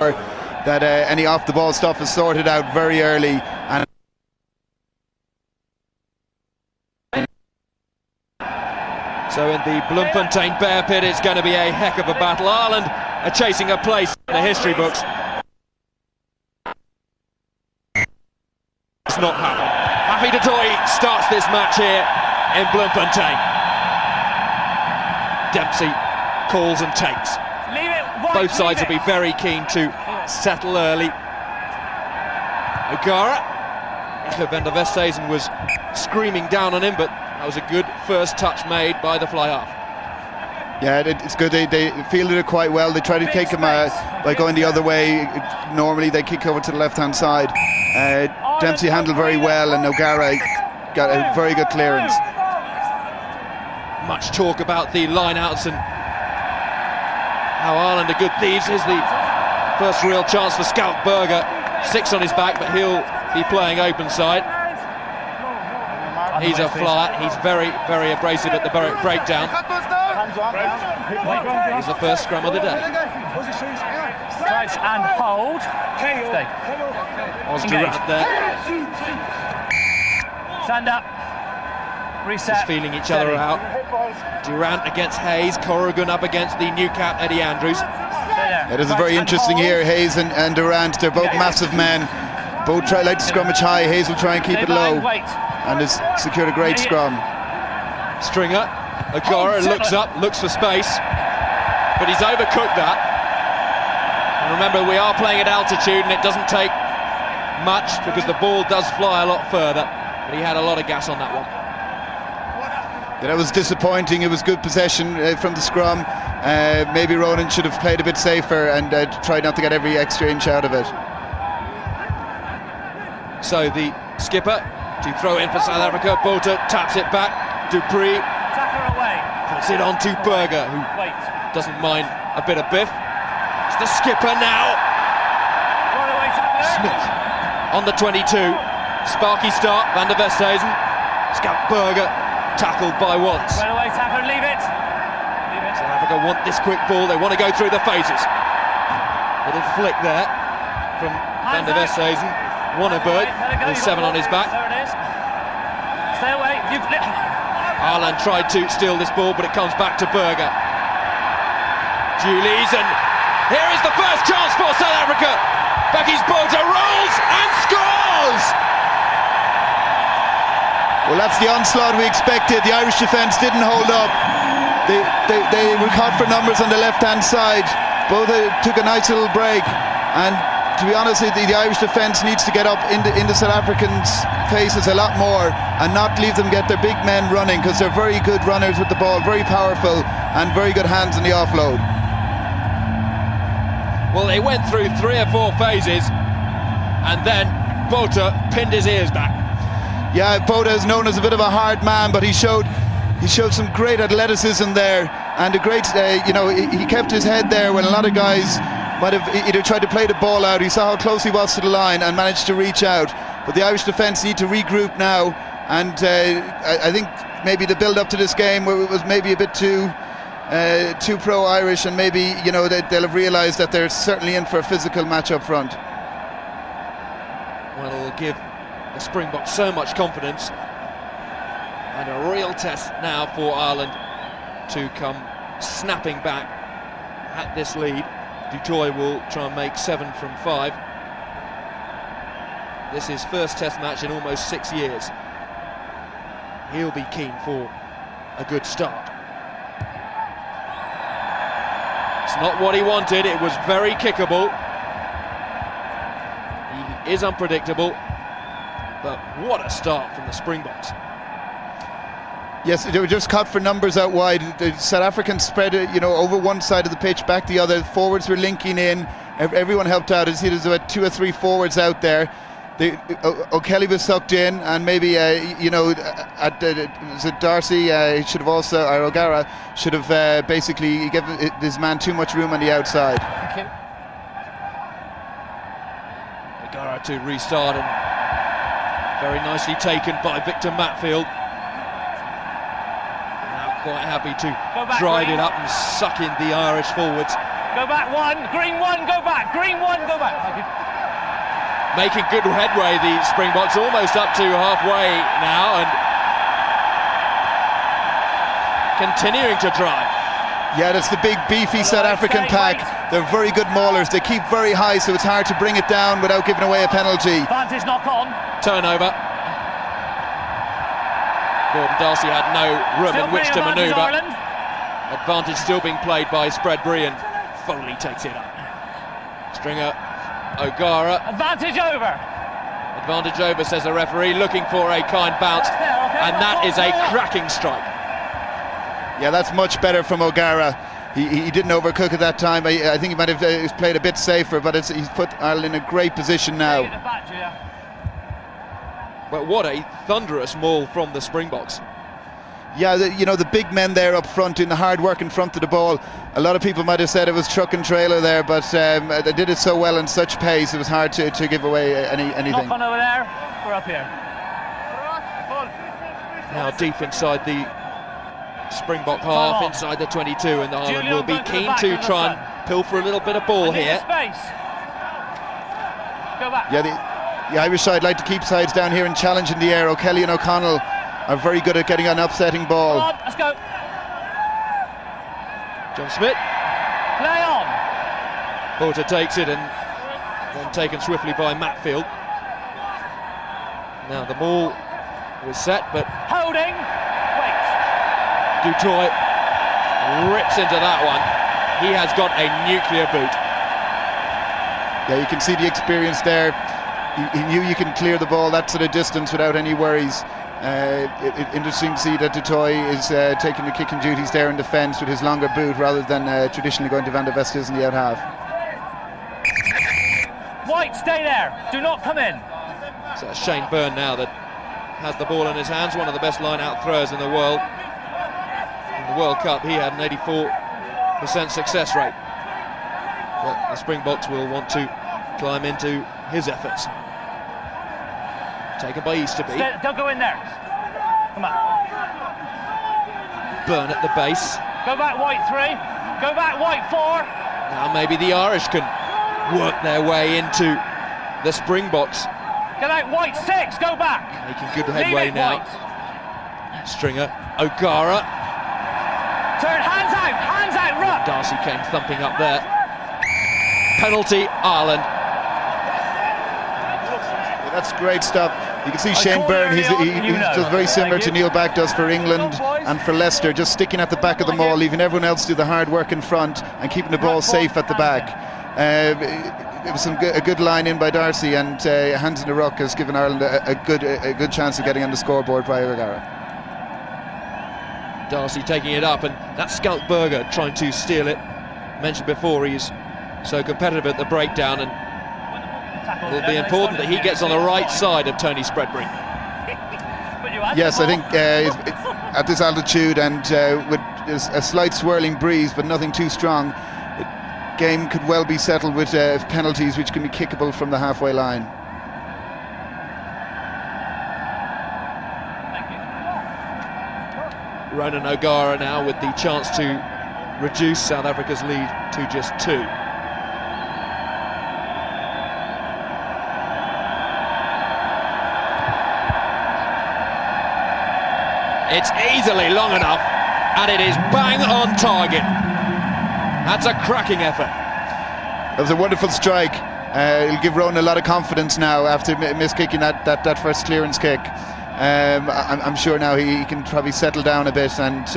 that any off-the-ball stuff is sorted out very early. And so in the Bloemfontein Bear Pit, it's going to be a heck of a battle. Ireland are chasing a place in the history books. It's not happened. Happy to Toy starts this match here in Bloemfontein. Dempsey calls and takes. Both sides will be very keen to settle early. O'Gara, Van der Westhuizen was screaming down on him, but that was a good first touch made by the fly half. Yeah, it's good. They fielded it quite well. They tried to take him by going the other way. Normally they kick over to the left-hand side. Dempsey handled very well, and O'Gara got a very good clearance. Much talk about the line-outs and how Ireland are good thieves. Here's the first real chance for Scout Berger. 6 on his back, but he'll be playing open side. He's a flyer. He's very, very abrasive at the breakdown. Here's the first scrum of the day. Stretch and hold. Stay. Was Durant there. Stand up. Reset. Just feeling each other out. Durant against Hayes. Corrigan up against the new cap, Eddie Andrews. It is very interesting here. Hayes and Durant, they're both massive men. Both like to scrummage high. Hayes will try and keep it low, and has secured a great scrum. Stringer, O'Gara looks up, looks for space, but he's overcooked that. And remember, we are playing at altitude, and it doesn't take much because the ball does fly a lot further. But he had a lot of gas on that one. Yeah, that was disappointing. It was good possession from the scrum. Maybe Ronan should have played a bit safer and tried not to get every extra inch out of it. So the skipper to throw in for South Africa. Botha taps it back. Dupree puts it on to Berger, who doesn't mind a bit of biff. It's the skipper now. Smith on the 22. Sparky start. Van der Westhuizen. Scout Berger tackled by Wallace. Leave it. South Africa want this quick ball. They want to go through the phases. Little flick there from Van der Westhuizen. Wanneberg with 7 on his back. Stay away. Ireland tried to steal this ball, but it comes back to Berger. Julies, and here is the first chance for South Africa. Becky's Botha rolls and scores! Well, that's the onslaught we expected. The Irish defence didn't hold up. They were caught for numbers on the left-hand side. Botha took a nice little break, and to be honest, the Irish defence needs to get up into South Africans' faces a lot more and not leave them get their big men running, because they're very good runners with the ball, very powerful and very good hands in the offload. Well, they went through 3 or 4 phases, and then Botha pinned his ears back. Yeah, Botha is known as a bit of a hard man, but he showed some great athleticism there, and a great, he kept his head there when a lot of guys might have either tried to play the ball out. He saw how close he was to the line and managed to reach out. But the Irish defence need to regroup now, and I think maybe the build-up to this game where it was maybe a bit too pro-Irish, and maybe they'll have realised that they're certainly in for a physical match up front. Well, it'll give the Springboks so much confidence, and a real test now for Ireland to come snapping back at this lead. Du Toit will try and make 7 from 5. This is his first test match in almost 6 years. He'll be keen for a good start. It's not what he wanted. It was very kickable. He is unpredictable, but what a start from the Springboks. Yes, they were just caught for numbers out wide. The South Africans spread it, over one side of the pitch, back the other. Forwards were linking in. Everyone helped out. There's about 2 or 3 forwards out there. O'Kelly was sucked in, and maybe Darcy should have also, or O'Gara should have basically given this man too much room on the outside. O'Gara to restart, and very nicely taken by Victor Matfield. Now quite happy to drive it up and suck in the Irish forwards. Go back one. Green one, go back. Green one, go back. Thank you. Making good headway, the Springboks, almost up to halfway now, and continuing to drive. Yeah, that's the big beefy South African pack. They're very good maulers. They keep very high, so it's hard to bring it down without giving away a penalty. Advantage knock on. Turnover. Gordon Darcy had no room in which to manoeuvre. Advantage still being played by Spreadbury, and Foley takes it up. Stringer, O'Gara. Advantage over. Advantage over, says the referee, looking for a kind bounce, and that is a cracking strike. Yeah, that's much better from O'Gara. He didn't overcook at that time. I think he might have played a bit safer, but he's put Ireland in a great position now. But what a thunderous maul from the Springboks. Yeah, the big men there up front doing the hard work in front of the ball. A lot of people might have said it was truck and trailer there, but they did it so well in such pace, it was hard to give away anything. Knock on over there, we're up here. Now deep inside the Springbok half, inside the 22, and Ireland will be keen to try and pilfer a little bit of ball here. Go back. Yeah, the Irish side like to keep sides down here and challenge in the air. O'Kelly and O'Connell are very good at getting an upsetting ball. Come on, let's go. John Smith. Play on. Porter takes it, and then taken swiftly by Matfield. Now the ball was set, but holding. Wait. Dutoit rips into that one. He has got a nuclear boot. Yeah, you can see the experience there. He knew you can clear the ball that sort of distance without any worries. Interesting to see that Dutoit is taking the kicking duties there in defence with his longer boot rather than traditionally going to Van der Vestes in the out half. White, stay there. Do not come in. So Shane Byrne now that has the ball in his hands, one of the best line-out throwers in the world. In the World Cup, he had an 84% success rate. But the Springboks will want to climb into his efforts. Taken by Easterby. Don't go in there. Come on. Byrne at the base. Go back, White 3. Go back, White 4. Now maybe the Irish can work their way into the Springboks. Go back, White 6. Go back. Making good headway now. White. Stringer, O'Gara. Turn, hands out, Ruck. Darcy came thumping up there. Penalty, Ireland. Yeah, that's great stuff. You can see Shane Byrne, he does very similar to Neil Back does for England and for Leicester, just sticking at the back of the maul, leaving everyone else do the hard work in front and keeping the ball safe at the back. It was a good line in by Darcy, and hands in the ruck has given Ireland a good chance of getting on the scoreboard by O'Gara. Darcy taking it up, and that's Skalkberger trying to steal it. Mentioned before, he's so competitive at the breakdown, and it will be important that he gets on the right side of Tony Spreadbury. Yes, I think at this altitude and with a slight swirling breeze, but nothing too strong, the game could well be settled with penalties which can be kickable from the halfway line. Ronan O'Gara now with the chance to reduce South Africa's lead to just 2. It's easily long enough, and it is bang on target. That's a cracking effort. That was a wonderful strike. It'll give Ronan a lot of confidence now after miskicking that first clearance kick. I'm sure now he can probably settle down a bit, and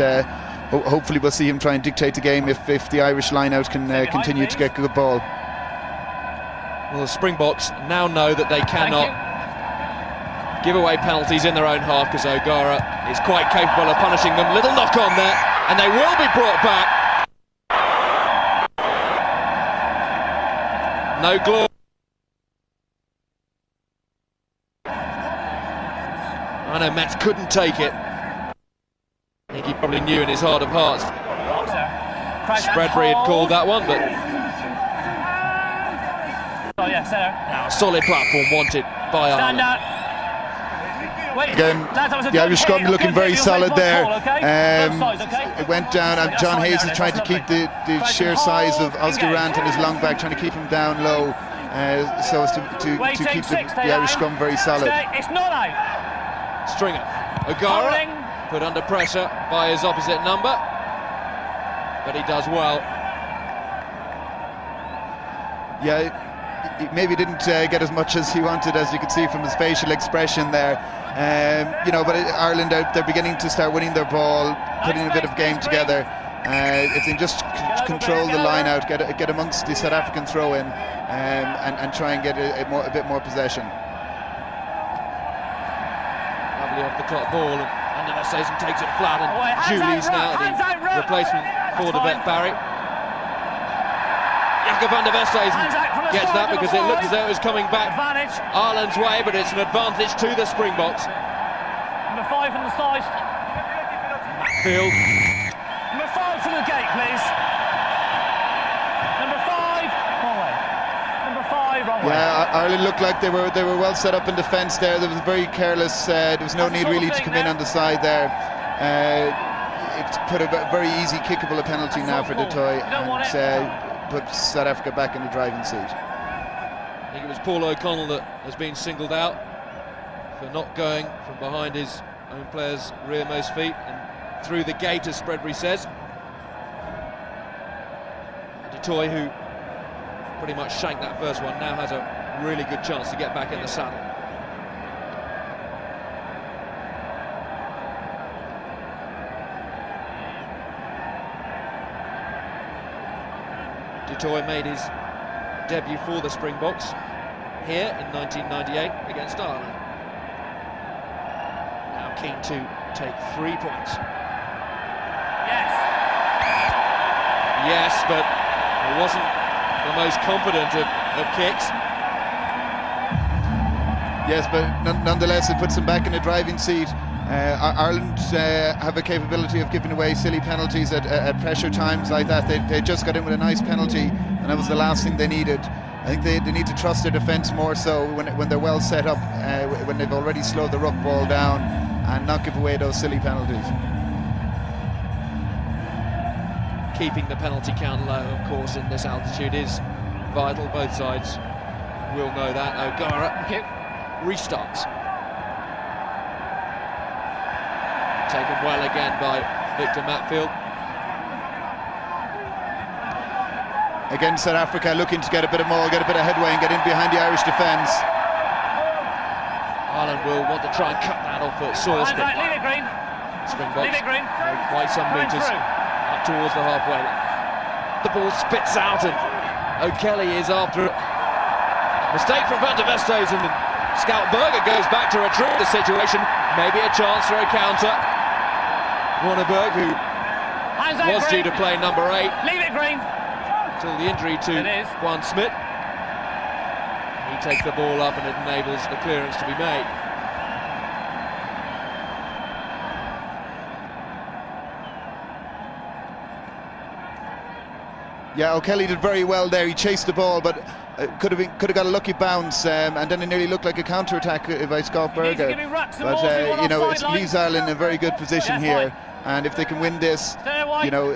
hopefully we'll see him try and dictate the game if the Irish line-out can continue to get good ball. Well, the Springboks now know that they cannot give away penalties in their own half, because O'Gara is quite capable of punishing them. Little knock on there, and they will be brought back. No glory. I know Metz couldn't take it. I think he probably knew in his heart of hearts Spreadbury had called that one, but oh yeah, center. Now solid platform wanted by Ireland. Stand up. Again, the Irish scrum looking very solid there. It went down, and John Hayes is trying to keep the sheer size of Oscar Rant and his long back, trying to keep him down low, so as to keep the Irish scrum very solid. It's not out. Stringer. O'Gara put under pressure by his opposite number, but he does well. Yeah, he maybe didn't get as much as he wanted, as you could see from his facial expression there. You know, but Ireland, they're beginning to start winning their ball, putting a bit of game together. If they just control the line out, get amongst the South African throw-in, and try and get a bit more possession. Lovely off the clock ball, and Van der Westhuizen takes it flat, and Julie's now the replacement for the vet Barry. Jakob Van der Westhuizen gets that because it looked as though it was coming back Ireland's way, but it's an advantage to the Springboks. Number 5 on the side. Field. Number 5 from the gate, please. Number 5, wrong way. Number 5, wrong way. Yeah, Ireland looked like they were well set up in defence there. There was very careless. There was no need really to come in on the side there. It's put a very easy kickable penalty now for Dutoy, and put South Africa back in the driving seat. I think it was Paul O'Connell that has been singled out for not going from behind his own player's rearmost feet and through the gate, as Spreadbury says. Dutoy, who pretty much shanked that first one, now has a really good chance to get back in the saddle. Dutoy made his debut for the Springboks here in 1998 against Ireland. Now keen to take 3 points. Yes, but he wasn't the most confident of kicks. Yes, but nonetheless it puts them back in the driving seat. Ireland have a capability of giving away silly penalties at pressure times like that. They just got in with a nice penalty, and that was the last thing they needed. I think they need to trust their defence more so when they're well set up, when they've already slowed the ruck ball down, and not give away those silly penalties. Keeping the penalty count low, of course, in this altitude is vital. Both sides will know that. O'Gara restarts. Taken well again by Victor Matfield. Again, South Africa looking to get a bit of more, get a bit of headway and get in behind the Irish defence. Ireland will want to try and cut that off at Salisbury. Leave it green. Springboks Leave it green. quite some metres up towards the halfway. The ball spits out, and O'Kelly is after it. Mistake from Van der Westhuizen, and Scout Berger goes back to retrieve the situation. Maybe a chance for a counter. Warneberg, who was due to play number 8. Leave it green. Till the injury to Juan Smith. He takes the ball up and it enables the clearance to be made. Yeah, O'Kelly did very well there. He chased the ball, but could have got a lucky bounce, and then it nearly looked like a counter-attack by Scott Berger. But you know, it leaves Ireland in a very good position here, and if they can win this, you know,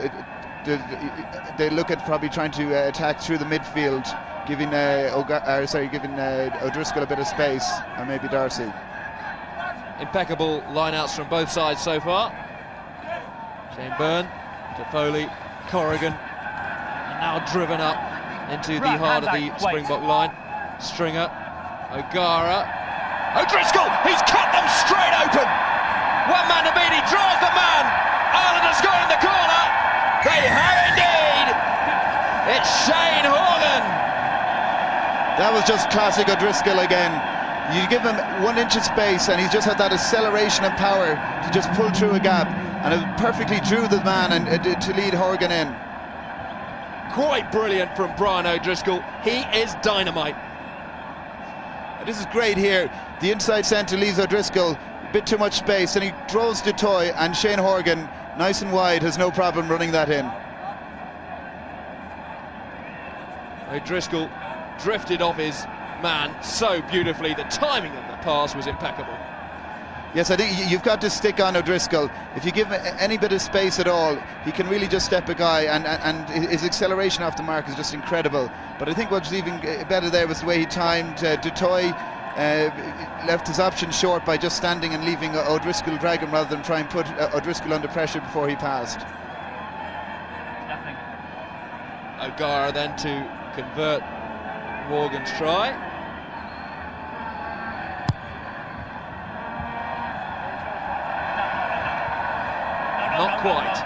they look at probably trying to attack through the midfield, giving O'Driscoll a bit of space, and maybe Darcy. Impeccable line-outs from both sides so far. Shane Byrne to Foley, Corrigan, and now driven up into the heart of the Springbok line. Stringer, O'Gara, O'Driscoll, he's cut them straight open. One man to beat, he draws the man. Ireland has scored in the corner. They have indeed. It's Shane Horgan. That was just classic O'Driscoll again. You give him 1 inch of space and he's just had that acceleration and power to just pull through a gap, and it perfectly drew the man and to lead Horgan in. Quite brilliant from Brian O'Driscoll. He is dynamite. And this is great here. The inside centre leaves O'Driscoll a bit too much space, and he draws Dutoy, and Shane Horgan, nice and wide, has no problem running that in. O'Driscoll drifted off his man so beautifully. The timing of the pass was impeccable. Yes, I think you've got to stick on O'Driscoll. If you give him any bit of space at all, he can really just step a guy, and his acceleration off the mark is just incredible. But I think what's even better there was the way he timed. Dutoy left his option short by just standing and leaving O'Driscoll drag him rather than try and put O'Driscoll under pressure before he passed. Nothing. O'Gara then to convert Morgan's try. Not quite.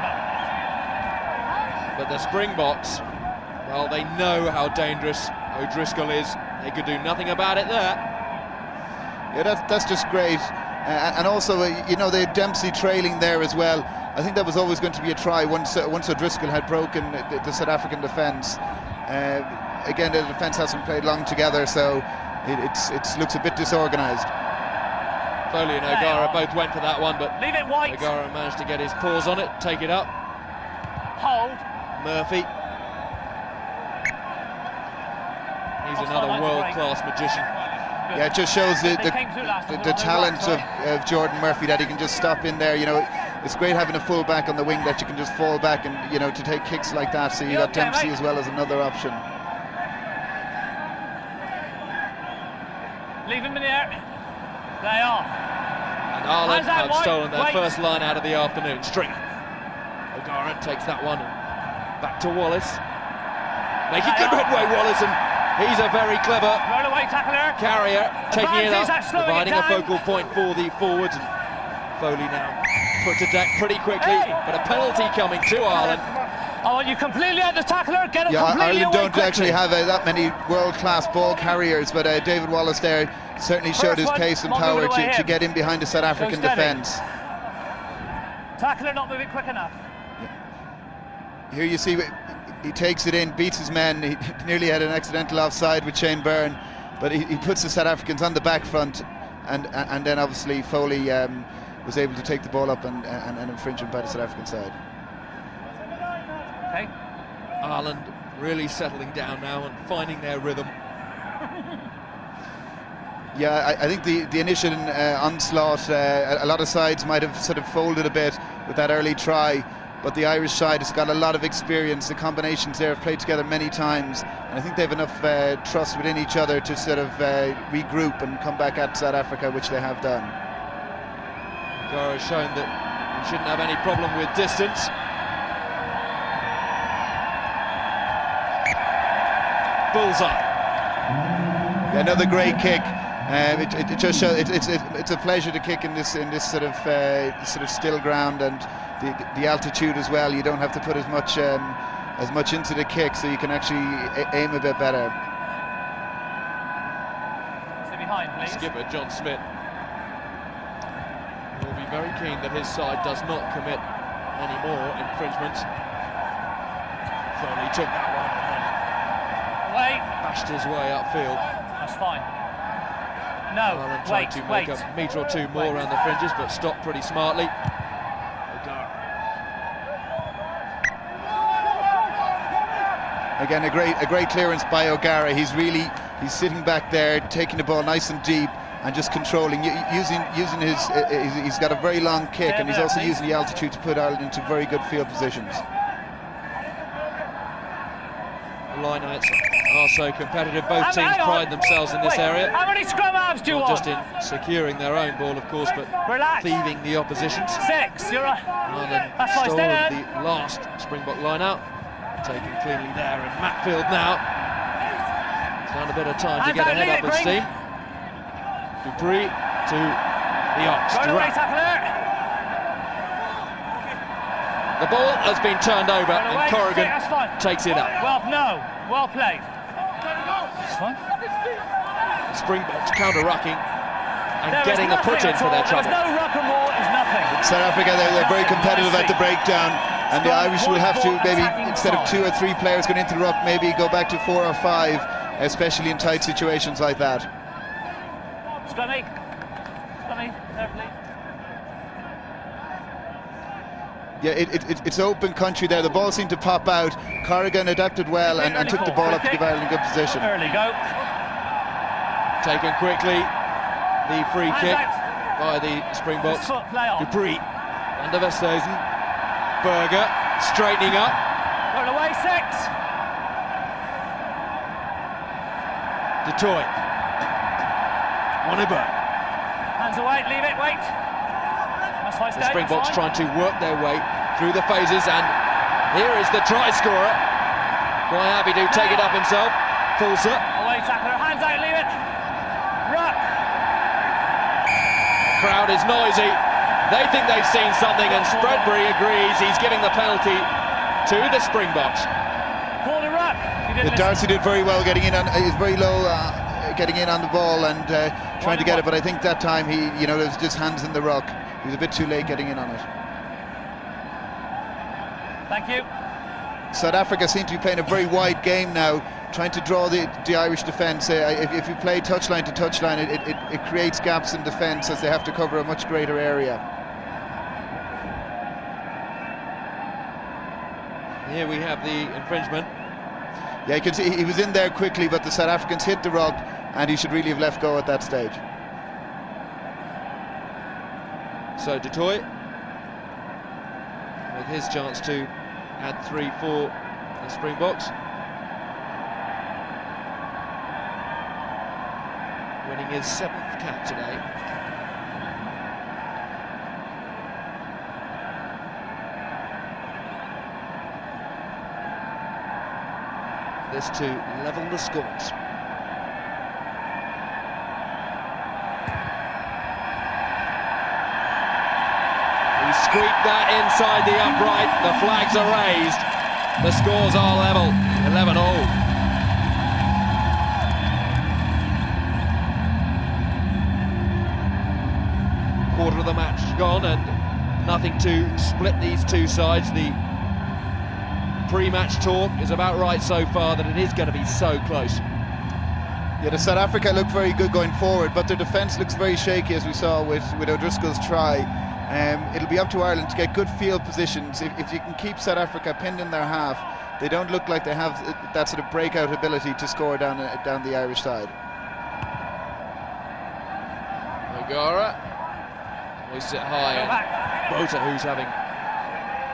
But the Springboks, well, they know how dangerous O'Driscoll is. They could do nothing about it there. Yeah, that's just great. And also, you know, they had Dempsey trailing there as well. I think that was always going to be a try once O'Driscoll had broken the South African defence. Again, the defence hasn't played long together, so it looks a bit disorganised. Foley and O'Gara both went for that one, but Leave it white. O'Gara managed to get his paws on it, take it up. Hold. Murphy. He's another world-class magician. Yeah, it just shows the talent of Jordan Murphy, that he can just stop in there. You know, it's great having a full back on the wing that you can just fall back and, you know, to take kicks like that. So you got Dempsey as well as another option. Leave him in the air. They are. And Ireland have stolen their first line out of the afternoon. Stringer. O'Gara takes that one back to Wallace. Making good headway, Wallace, and he's a very clever carrier, taking it up, providing a focal point for the forwards. And Foley now put to deck pretty quickly, but a penalty coming to Ireland. Oh, you completely out the tackler, get him completely Ireland don't quickly. actually have that many world-class ball carriers, but David Wallace there certainly showed his pace and power to get in behind the South African defence. Tackler not moving quick enough. Here you see he takes it in, beats his men. He nearly had an accidental offside with Shane Byrne, but he puts the South Africans on the back front, and then obviously Foley was able to take the ball up and an infringement by the South African side. Okay. Ireland really settling down now and finding their rhythm. Yeah, I think the initial onslaught, a lot of sides might have sort of folded a bit with that early try, but the Irish side has got a lot of experience. The combinations there have played together many times, and I think they have enough trust within each other to sort of regroup and come back at South Africa, which they have done. O'Gara has shown that he shouldn't have any problem with distance. Bullseye. Yeah, another great kick. It just shows it's a pleasure to kick in this sort of still ground, and the altitude as well. You don't have to put as much into the kick, so you can actually aim a bit better. Stay behind, please. Skipper John Smith will be very keen that his side does not commit any more infringements. Foley took that one and then bashed his way upfield. That's fine. No, Ireland tried to make a metre or two more around the fringes, but stopped pretty smartly. Again, a great clearance by O'Gara. He's sitting back there, taking the ball nice and deep, and just controlling, using his. He's got a very long kick, and he's also using the altitude to put Ireland into very good field positions. Lineouts are so competitive. Both teams pride themselves in this area. How many scrum halves do you want? Not just in securing their own ball, of course, but thieving the opposition's. 6, you're right. Ireland stole the last Springbok lineout, taken cleanly there, and Matfield now found a bit of time to get ahead up of steam. Dupree to the Ox. The ball has been turned over, and Corrigan takes it up. Well played. Fine. Springboks counter-rucking and getting a put in for their trouble. There's no ruck and more, there's nothing. South Africa, they're very competitive at the breakdown, and the Irish will have to maybe, instead of 2 or 3 players going into the ruck, maybe go back to 4 or 5, especially in tight situations like that. Scrummy, there please. Yeah, it's open country there. The ball seemed to pop out. Corrigan adapted well and took the ball up to give Ireland a good position. Early go. Taken quickly, the free kick. by the Springboks. Play on. Dupree, Van der Westhuizen, Berger, straightening up. Going away, 6. De Toy. Wanneberg. Hands away, leave it, wait. That's high The stay, Springboks that's trying to work their way through the phases, and here is the try scorer. Quite happy to take it up himself. Pulser. Away tackler, hands out, leave it. Ruck. Crowd is noisy. They think they've seen something, and Spreadbury agrees. He's giving the penalty to the Springboks. Call the ruck. Darcy did very well getting in on. He's very low, getting in on the ball and trying to get it. But I think that time he, there was just hands in the ruck. He was a bit too late getting in on it. Thank you. South Africa seem to be playing a very wide game now, trying to draw the Irish defence. If you play touchline to touchline, it creates gaps in defence as they have to cover a much greater area. Here we have the infringement. Yeah, you can see he was in there quickly, but the South Africans hit the ruck, and he should really have left go at that stage. So De Toy, with his chance to add 3 for the Springboks. Winning his 7th cap today. This to level the scores. He squeaked that inside the upright. The flags are raised. The scores are level, 11-all. Quarter of the match gone, and nothing to split these two sides. The pre-match talk is about right so far that it is going to be so close. Yeah, the South Africa look very good going forward, but their defence looks very shaky, as we saw with O'Driscoll's try. It'll be up to Ireland to get good field positions. If you can keep South Africa pinned in their half, they don't look like they have that sort of breakout ability to score down the Irish side. O'Gara hoists it high, and Bota, who's having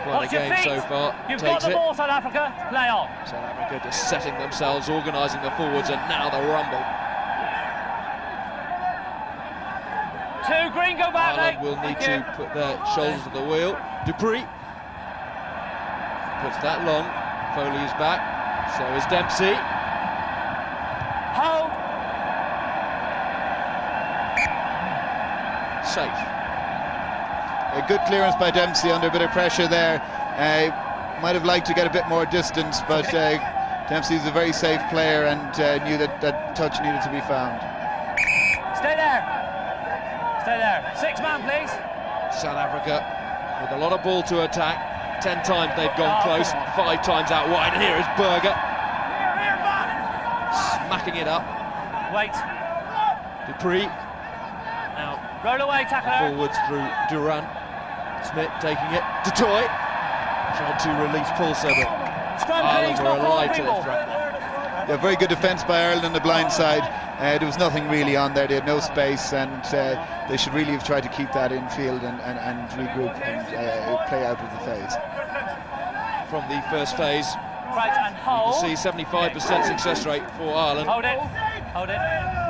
quite a game so far, You've takes got the it. ball, South Africa. Play on. South Africa just setting themselves, organising the forwards, and now the rumble. 2 green, go back, Ireland mate. will need to put their shoulders to the wheel. Dupree puts that long. Foley is back. So is Dempsey. Hold. Safe. A good clearance by Dempsey under a bit of pressure there. Might have liked to get a bit more distance, but Dempsey's a very safe player and knew that touch needed to be found. Stay there. Stay there. 6 man, please. South Africa with a lot of ball to attack. 10 times they've gone close, 5 times out wide. And here is Berger. Smacking it up. Wait. Dupree. Now Roll away, tackler. forwards through Durant. Smith taking it. De Toy trying to release Pulser, but Ireland were alive to the threat. Yeah, very good defence by Ireland on the blind side. There was nothing really on there. They had no space, and they should really have tried to keep that infield and regroup and play out of the phase. From the first phase, Right, and hold. you can see 75% success rate for Ireland. Hold it. Hold it.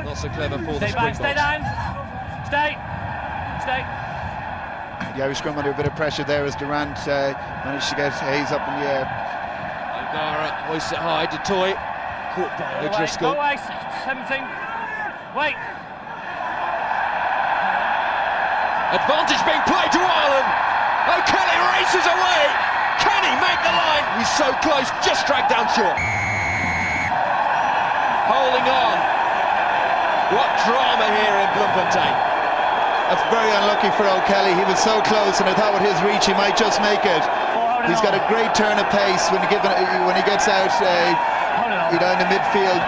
Not so clever for the Stay back, Springboks. stay down. Stay. Stay. The Irish scrum under a bit of pressure there as Durant managed to get Hayes up in the air. O'Gara hoists it high. De Toy caught by O'Driscoll. Go away, 17. Wait. Advantage being played to Ireland. O'Kelly races away. Can he make the line? He's so close, just dragged down short. Holding on. What drama here in Bloemfontein. That's very unlucky for O'Kelly. He was so close, and I thought with his reach he might just make it. He's got a great turn of pace when he gets out in the midfield.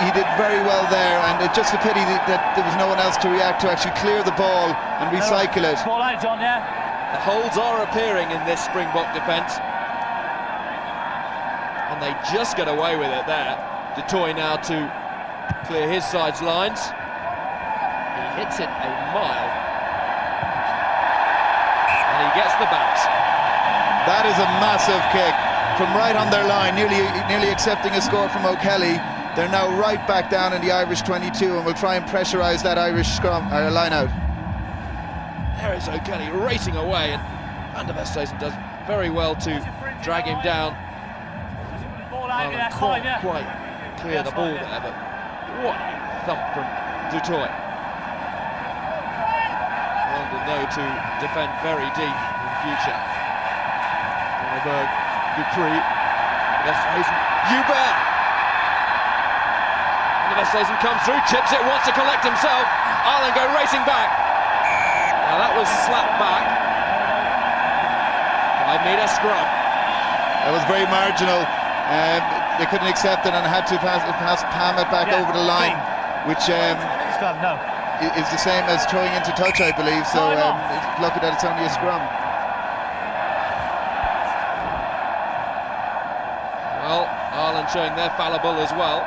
He did very well there, and it's just a pity that there was no one else to react to actually clear the ball and recycle it. Ball out, John, yeah. The holds are appearing in this Springbok defence, and they just get away with it there. De Toy now to clear his side's lines. He hits it a mile. he gets the bounce. That is a massive kick from right on their line, nearly accepting a score from O'Kelly. They're now right back down in the Irish 22 and will try and pressurise that Irish scrum line out. There is O'Kelly racing away, and Van der Westhuizen does very well to drag him down. Can't quite clear the ball there, but what a thump from du Toit. London know to defend very deep in future. Berg, Dupree, Westhuizen, Hubert. And Westhuizen comes through, chips it, wants to collect himself. Ireland go racing back. Now that was slapped back. 5-metre scrum. That was very marginal. They couldn't accept it and had to palm it back over the line, which is the same as throwing into touch, I believe. So lucky that it's only a scrum. Well, Ireland showing they're fallible as well.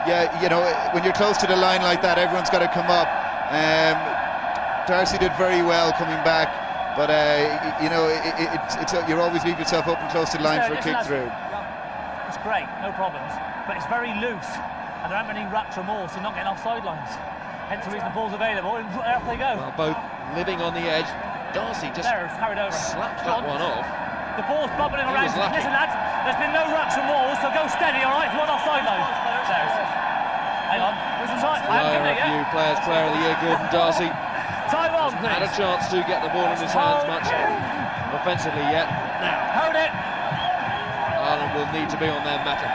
Yeah, you know, when you're close to the line like that, everyone's got to come up. Darcy did very well coming back, but you know, you always leave yourself open close to the line for a kick through. It's great, no problems, but it's very loose, and there aren't many rucks or mauls, so not getting off sidelines. Hence the reason the ball's available, and off they go. Well, both living on the edge. Darcy just slapped that one off. The ball's bubbling around. Listen, lads, there's been no rucks and walls, so go steady, all right? One off sideline. Hang on. Few players, player of the year, Gordon Darcy. Time on, please. Had a chance to get the ball in his hands much offensively yet. Now, hold it. Ireland will need to be on their mettle.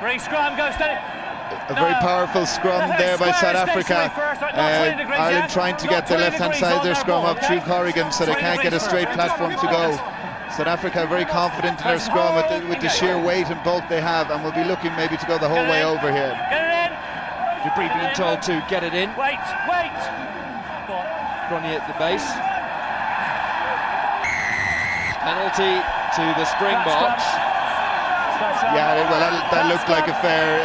Free scrum, go steady. A very powerful scrum there by South Africa. Ireland trying to get the left-hand side of their scrum up through Corrigan so they can't get a straight platform to go. South Africa very confident in their scrum with the sheer weight and bulk they have, and will be looking maybe to go the whole way over here. Get it in. Dupree being told to get it in. Wait. Grenier at the base. Penalty to the Springboks. Yeah, well, that looked like a fair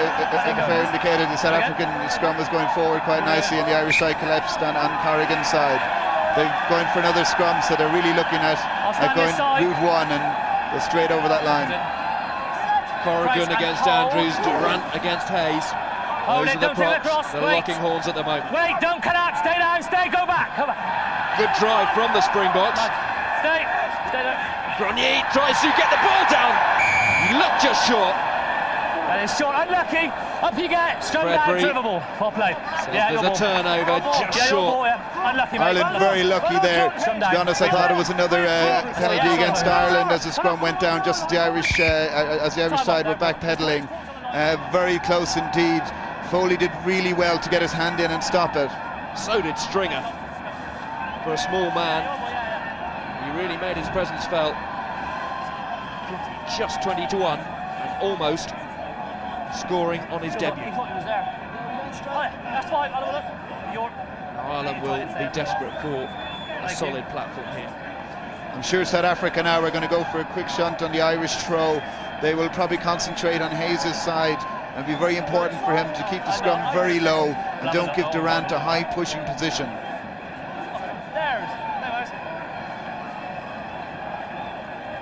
indicator. The South African scrum was going forward quite nicely, and the Irish side collapsed on Corrigan's side. They're going for another scrum, so they're really looking at going route one and go straight over that line. Corrigan against Andrews, Durant against Hayes. Those are the props. They're locking horns at the moment. Wait, don't cut out. Stay down. Go back. Good drive from the Springboks. Stay there. Grenier tries to get the ball down. He looked just short. That is short, unlucky. Up you get. Scrum down, dribble. Well played. There's a turnover, just short. Unlucky, Ireland very lucky there. To be honest, I thought it was another penalty against Ireland as the scrum went down just as the Irish side were backpedaling. Very close indeed. Foley did really well to get his hand in and stop it. So did Stringer. For a small man, he really made his presence felt. Just 20-1 and almost scoring on his debut. Ireland will be desperate for a solid platform here. I'm sure South Africa now are going to go for a quick shunt on the Irish throw. They will probably concentrate on Hayes' side, and be very important for him to keep the scrum very low and don't give Durant a high pushing position.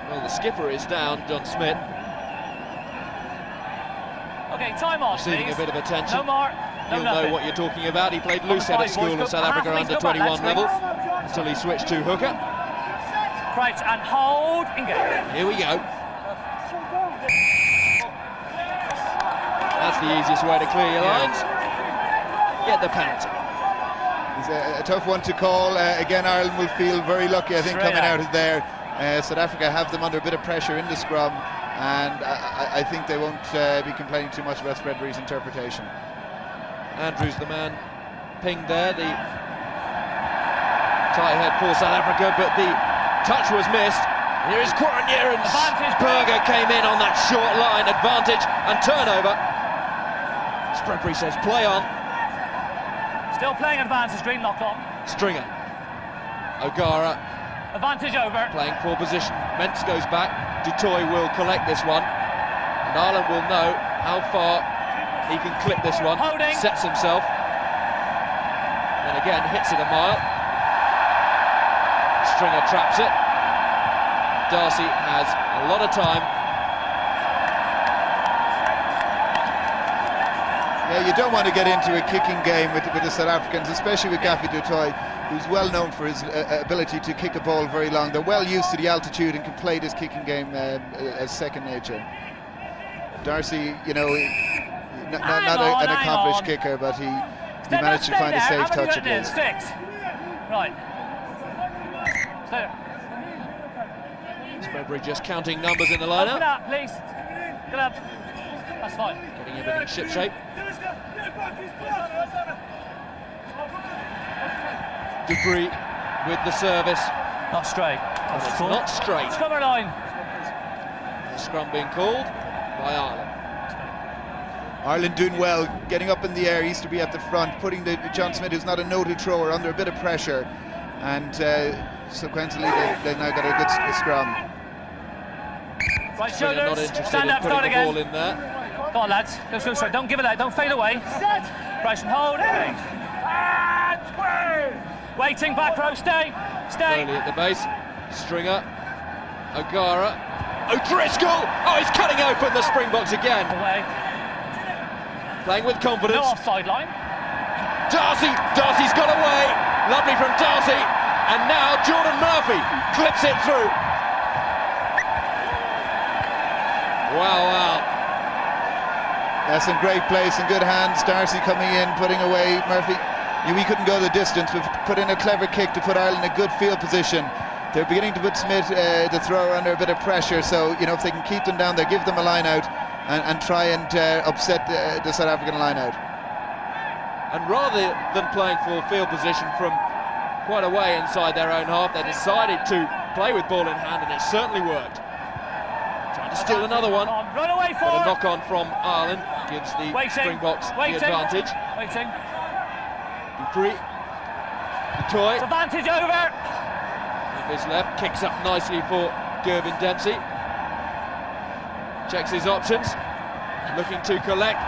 Well, the skipper is down, John Smith. Okay, time on, receiving a bit of attention. No more. You'll know what you're talking about. He played loosehead at school in South Africa under 21 level until he switched to hooker. Crouch and hold. Engage. Here we go. That's the easiest way to clear your lines. Get the penalty. It's a tough one to call. Again, Ireland will feel very lucky, I think, coming out of there. South Africa have them under a bit of pressure in the scrum, and I think they won't be complaining too much about Spreadbury's interpretation. Andrews, the man pinged there, the tight head for South Africa, but the touch was missed. Here is Grenier, and Berger came in on that short line, advantage and turnover. Spreadbury says play on. Still playing advantage, green lock on. Stringer. O'Gara. Advantage over. Playing for position. Mentz goes back. Du Toit will collect this one. And Ireland will know how far he can clip this one. Holding. Sets himself. And again, hits it a mile. Stringer traps it. Darcy has a lot of time. Yeah, you don't want to get into a kicking game with the South Africans, especially with Gaffy du Toit, who's well known for his ability to kick a ball very long. They're well used to the altitude and can play this kicking game as second nature. Darcy, you know, not an accomplished kicker, but he managed to find a safe touch at least. 6. Right. Stay there. Spreadbury just counting numbers in the Open lineup. up, please. Get up. That's fine. Getting everything shipshape. Debris with the service. Not straight. That's It's cool. not straight. Scrummer line. The scrum being called by Ireland. Ireland doing well, getting up in the air. He used to be at the front, putting John Smith, who's not a no-to thrower, under a bit of pressure, and sequentially they've now got a good scrum. Right Stringer not shoulders. interested Stand in up, putting start the again. ball in there. Go on, lads. Let's go straight. Don't give it out. Don't fade away. Set. Bryson, hold. Waiting, back row. Stay. Stay. Early at the base. Stringer. O'Gara. O'Driscoll! Oh, he's cutting open the Springboks again. Away. Playing with confidence. No offside line. Darcy's got away. Lovely from Darcy. And now Jordan Murphy clips it through. Wow. That's in great place and good hands. Darcy coming in, putting away Murphy. He couldn't go the distance, but put in a clever kick to put Ireland in a good field position. They're beginning to put Smith, the thrower, under a bit of pressure. So, you know, if they can keep them down there, give them a line out and try and upset the South African line out. And rather than playing for field position from quite a way inside their own half, they decided to play with ball in hand, and it certainly worked. Trying to steal another one. Run away But forward. a knock-on from Ireland gives the Springboks the advantage. Waiting. Dupree, du Toit, Advantage over. with his left, kicks up nicely for Gervin Dempsey. Checks his options, looking to collect.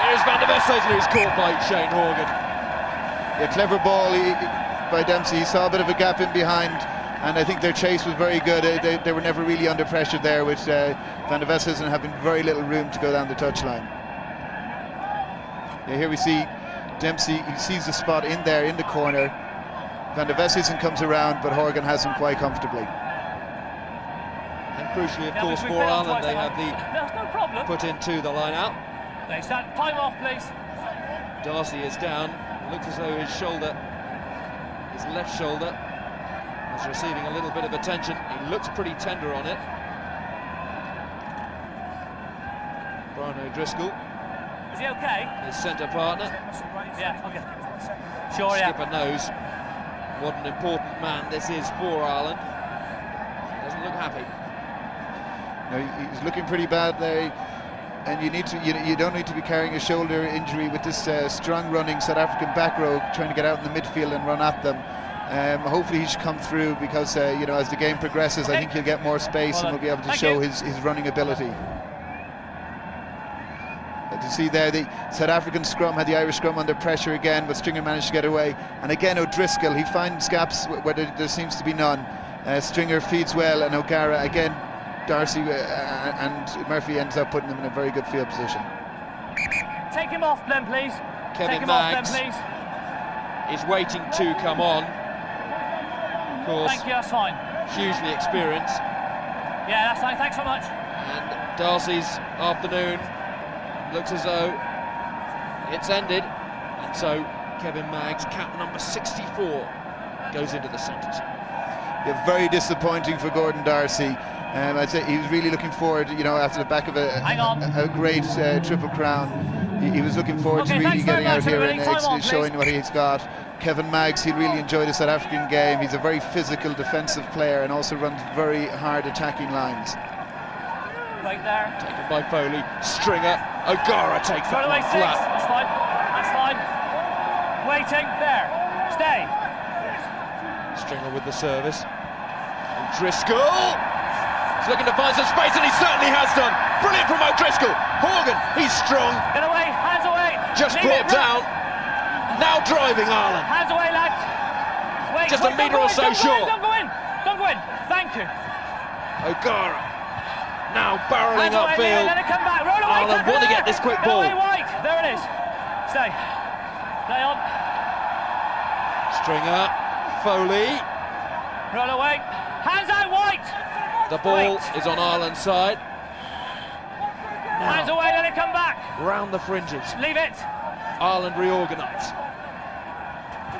Here's Van der Westhuizen, who's caught by Shane Horgan. Yeah, clever ball by Dempsey. He saw a bit of a gap in behind, and I think their chase was very good. They were never really under pressure there, with Van der Westhuizen having very little room to go down the touchline. Yeah, here we see Dempsey, he sees the spot in there in the corner. Van der Westhuizen comes around, but Horgan has him quite comfortably. And crucially, of course, for Ireland, they have the No problem. put into the line out. They stand. Time off, please. Darcy is down. Looks as though his left shoulder, is receiving a little bit of attention. He looks pretty tender on it. Brian O'Driscoll, Is he okay? his centre partner. Yeah. Okay. Sure. Skipper knows what an important man this is for Ireland. Doesn't look happy. No, he's looking pretty bad there, and you don't need to be carrying a shoulder injury with this strong running South African back row trying to get out in the midfield and run at them. Hopefully he should come through, because you know, as the game progresses, I think he'll get more space and will be able to show his running ability. As you see there, the South African scrum had the Irish scrum under pressure again, but Stringer managed to get away. And again, O'Driscoll, he finds gaps where there seems to be none. Stringer feeds well, and O'Gara again. Darcy and Murphy ends up putting them in a very good field position. Take him off then, please. Kevin Take him Maggs off then, please. is waiting to come on. Of course, Thank you, that's fine. hugely experienced. Yeah, that's fine. Thanks so much. And Darcy's afternoon looks as though it's ended. And so Kevin Maggs, cap number 64, goes into the centres. Yeah, very disappointing for Gordon Darcy. I'd say he was really looking forward, you know, after the back of a great Triple Crown. He was looking forward to really getting out here and showing what he's got. Kevin Maggs, he really enjoyed the South African game. He's a very physical defensive player and also runs very hard attacking lines. Right there. Taken by Foley. Stringer. O'Gara takes that one flat. That's fine. That's fine. Waiting. There. Stay. Stringer with the service. O'Driscoll. He's looking to find some space, and he certainly has done. Brilliant from O'Driscoll. Horgan, he's strong. Get away. Hands away. Just Leave brought it, down. Now driving Ireland. Hands away, lads. Wait, Just a metre or so short. Don't go in. Don't go in. Thank you. O'Gara now barrelling Hands away, upfield. let it come back. Roll away. Ireland want to get this quick Go ball. away, White. There it is. Stay. Play on. Stringer, Foley. Roll away. Hands out, White. The ball is on Ireland's side. Hands Now, away, let it come back. round the fringes. Leave it. Ireland reorganise.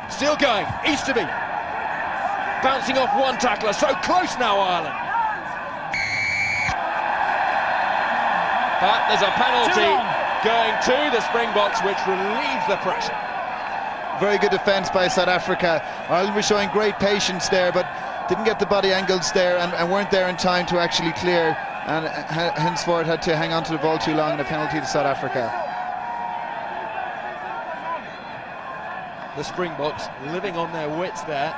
Still going, Easterby. Bouncing off one tackler, so close now, Ireland. But there's a penalty going to the Springboks, which relieves the pressure. Very good defence by South Africa. Ireland were showing great patience there, but didn't get the body angles there and weren't there in time to actually clear, and henceforth had to hang on to the ball too long, and a penalty to South Africa. The Springboks living on their wits there.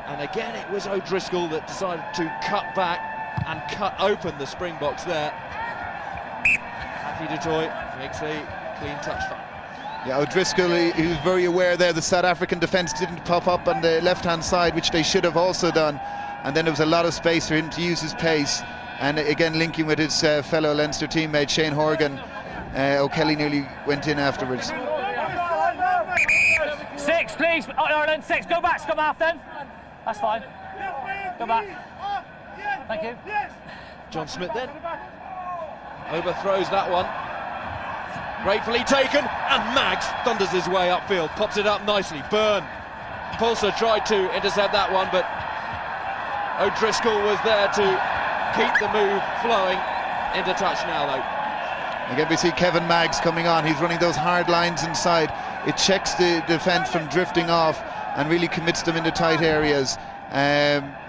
And again, it was O'Driscoll that decided to cut back and cut open the Springboks there. Matthew du Toit makes a clean touch fight. Yeah, O'Driscoll, he was very aware there the South African defence didn't pop up on the left-hand side, which they should have also done. And then there was a lot of space for him to use his pace. And again, linking with his fellow Leinster teammate, Shane Horgan, O'Kelly nearly went in afterwards. 6, please. Ireland, 6. Go back, scum half then. That's fine. Go back. Thank you. John Smith then overthrows that one. Gratefully taken, and Maggs thunders his way upfield, pops it up nicely. Byrne, Pulser tried to intercept that one, but O'Driscoll was there to keep the move flowing. Into touch now, though. Again, we see Kevin Maggs coming on. He's running those hard lines inside. It checks the defence from drifting off and really commits them into tight areas.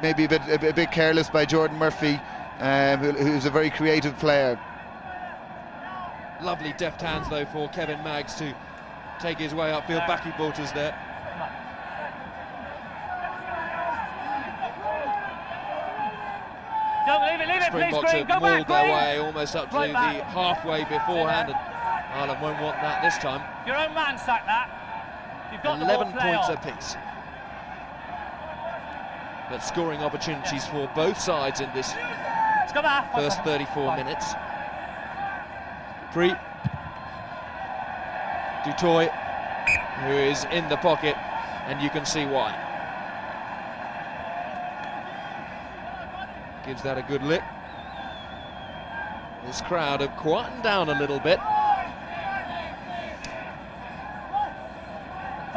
Maybe a bit careless by Jordan Murphy, who's a very creative player. Lovely deft hands, though, for Kevin Maggs to take his way upfield. Backy Bolters there. Don't leave it, please, Springboks Green. have Go mauled back, their Green. way almost up to Right the back. halfway beforehand, and Ireland won't want that this time. Your own man sacked that. You've got 11 the ball, play points on. apiece. But scoring opportunities for both sides in this Scum half. first 34 minutes. Pre du Toit, who is in the pocket, and you can see why. Gives that a good lick. This crowd have quietened down a little bit.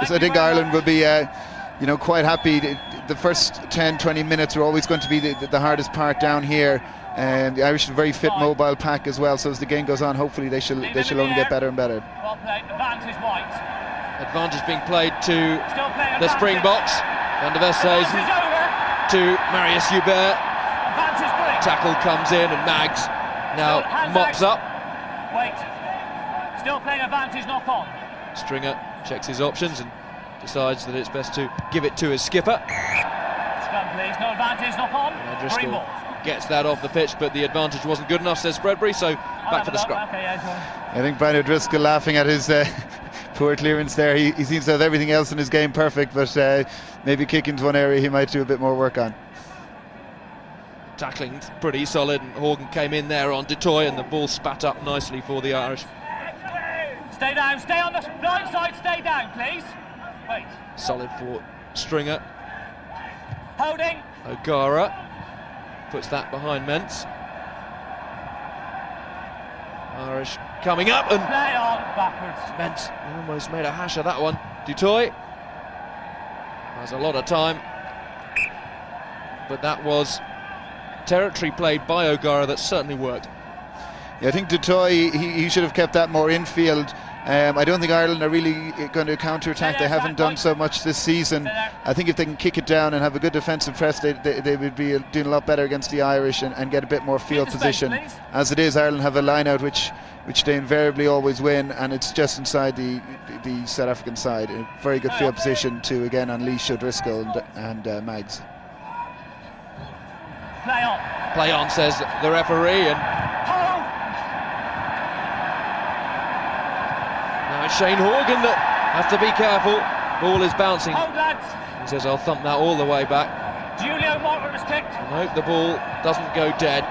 So I think Ireland will be quite happy. The first 10-20 minutes are always going to be the hardest part down here. And the Irish are a very fit, mobile pack as well. So as the game goes on, hopefully they shall only get better and better. Well played. Advantage White. Advantage being played to Still playing the advantage. Springboks. Van der Westhuizen Advantage over. to Marius Hubert. Advantage Green. Tackle comes in, and Maggs now Hands mops out. up. Wait. Still playing advantage, knock on. Stringer checks his options and decides that it's best to give it to his skipper. Scum, please. No advantage, knock on. And Green O'Driscoll ball. gets that off the pitch, but the advantage wasn't good enough, says Spreadbury, so back for the scrum. Okay, yeah, sure. I think Brian O'Driscoll laughing at his poor clearance there. He seems to have everything else in his game perfect, but maybe kicking's one area he might do a bit more work on. Tackling pretty solid, and Horgan came in there on du Toit, and the ball spat up nicely for the Irish. Stay down, stay on the right side, stay down, please. Wait. Solid for Stringer. Holding. O'Gara puts that behind Mentz. Irish coming up, and Play on backwards. Mentz almost made a hash of that one. Du Toit has a lot of time, but that was territory played by O'Gara that certainly worked. Yeah, I think du Toit, he should have kept that more infield. I don't think Ireland are really going to counter-attack. They haven't done so much this season. I think if they can kick it down and have a good defensive press, they would be doing a lot better against the Irish and get a bit more field position. As it is, Ireland have a line-out which they invariably always win, and it's just inside the South African side. A very good field position to, again, unleash O'Driscoll and Maggs. Play on. Play on, says the referee, and Hold. now it's Shane Horgan that has to be careful. Ball is bouncing. Hold, lads. He says, I'll thump that all the way back. Julio Martin has kicked. And hope the ball doesn't go dead.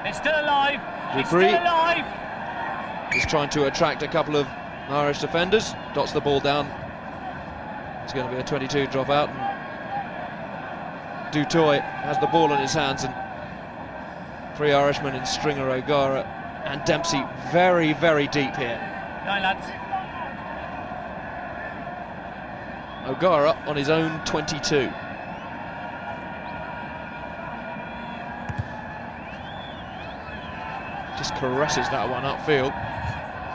It's still alive. It's Dupree. still alive. He's trying to attract a couple of Irish defenders. Dots the ball down. It's going to be a 22 drop out. Dutoy has the ball in his hands, and 3 Irishmen in Stringer, O'Gara and Dempsey very, very deep here. 9 lads. O'Gara on his own 22. Just caresses that one upfield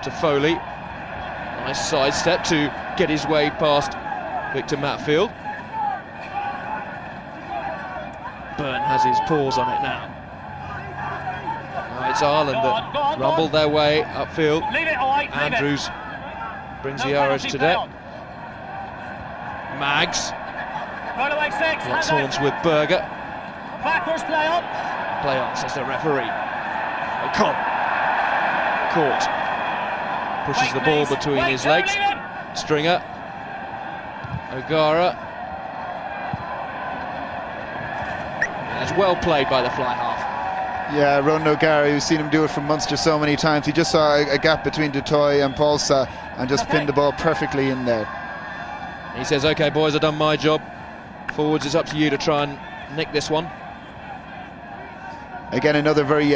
to Foley. Nice sidestep to get his way past Victor Matfield. Byrne has his paws on it now. Now it's Ireland that rumbled their way upfield. Leave it, all right, leave Andrews brings No the Irish penalty, to play deck. on. Mags Right away, 6. locks hand horns out. with Berger. Backwards, play on. Play on, says the referee. O'Connor caught. Pushes the ball please. between Wait, his don't legs. leave him. Stringer. O'Gara. It's well played by the fly half. Yeah, Ronan O'Gara, you've seen him do it from Munster so many times. He just saw a gap between Dutoy and Paulsa and just pinned the ball perfectly in there. He says, OK, boys, I've done my job. Forwards, it's up to you to try and nick this one. Again, another very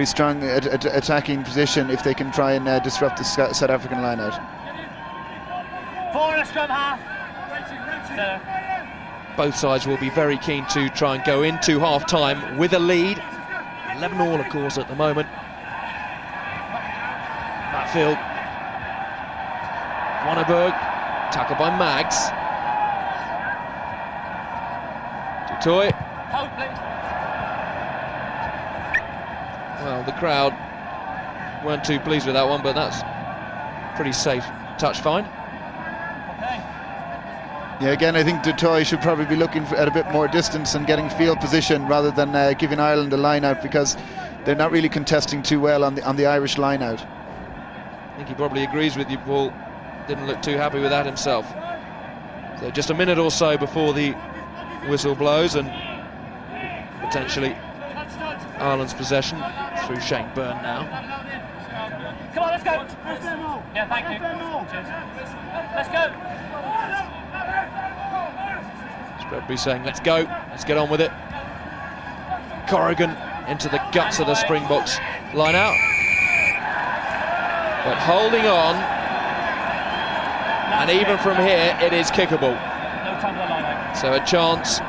strong attacking position if they can try and disrupt the South African line-out. 4 in a scrum half. Both sides will be very keen to try and go into half-time with a lead. 11-all, of course, at the moment. Matfield. Wanneberg. Tackled by Mags. Dutoy. Hold, please. Well, the crowd weren't too pleased with that one, but that's pretty safe touch fine. Okay. Yeah, again, I think Dutoy should probably be looking at a bit more distance and getting field position rather than giving Ireland a line-out, because they're not really contesting too well on the Irish line-out. I think he probably agrees with you, Paul. Didn't look too happy with that himself. So just a minute or so before the whistle blows, and potentially Ireland's possession through Shane Byrne now. Come on, let's go. Yeah, thank you. Cheers. Let's go. Spreadbury saying, let's go, let's get on with it. Corrigan into the guts of the Springboks line out. But holding on, and even from here, it is kickable. No time for the line out. So a chance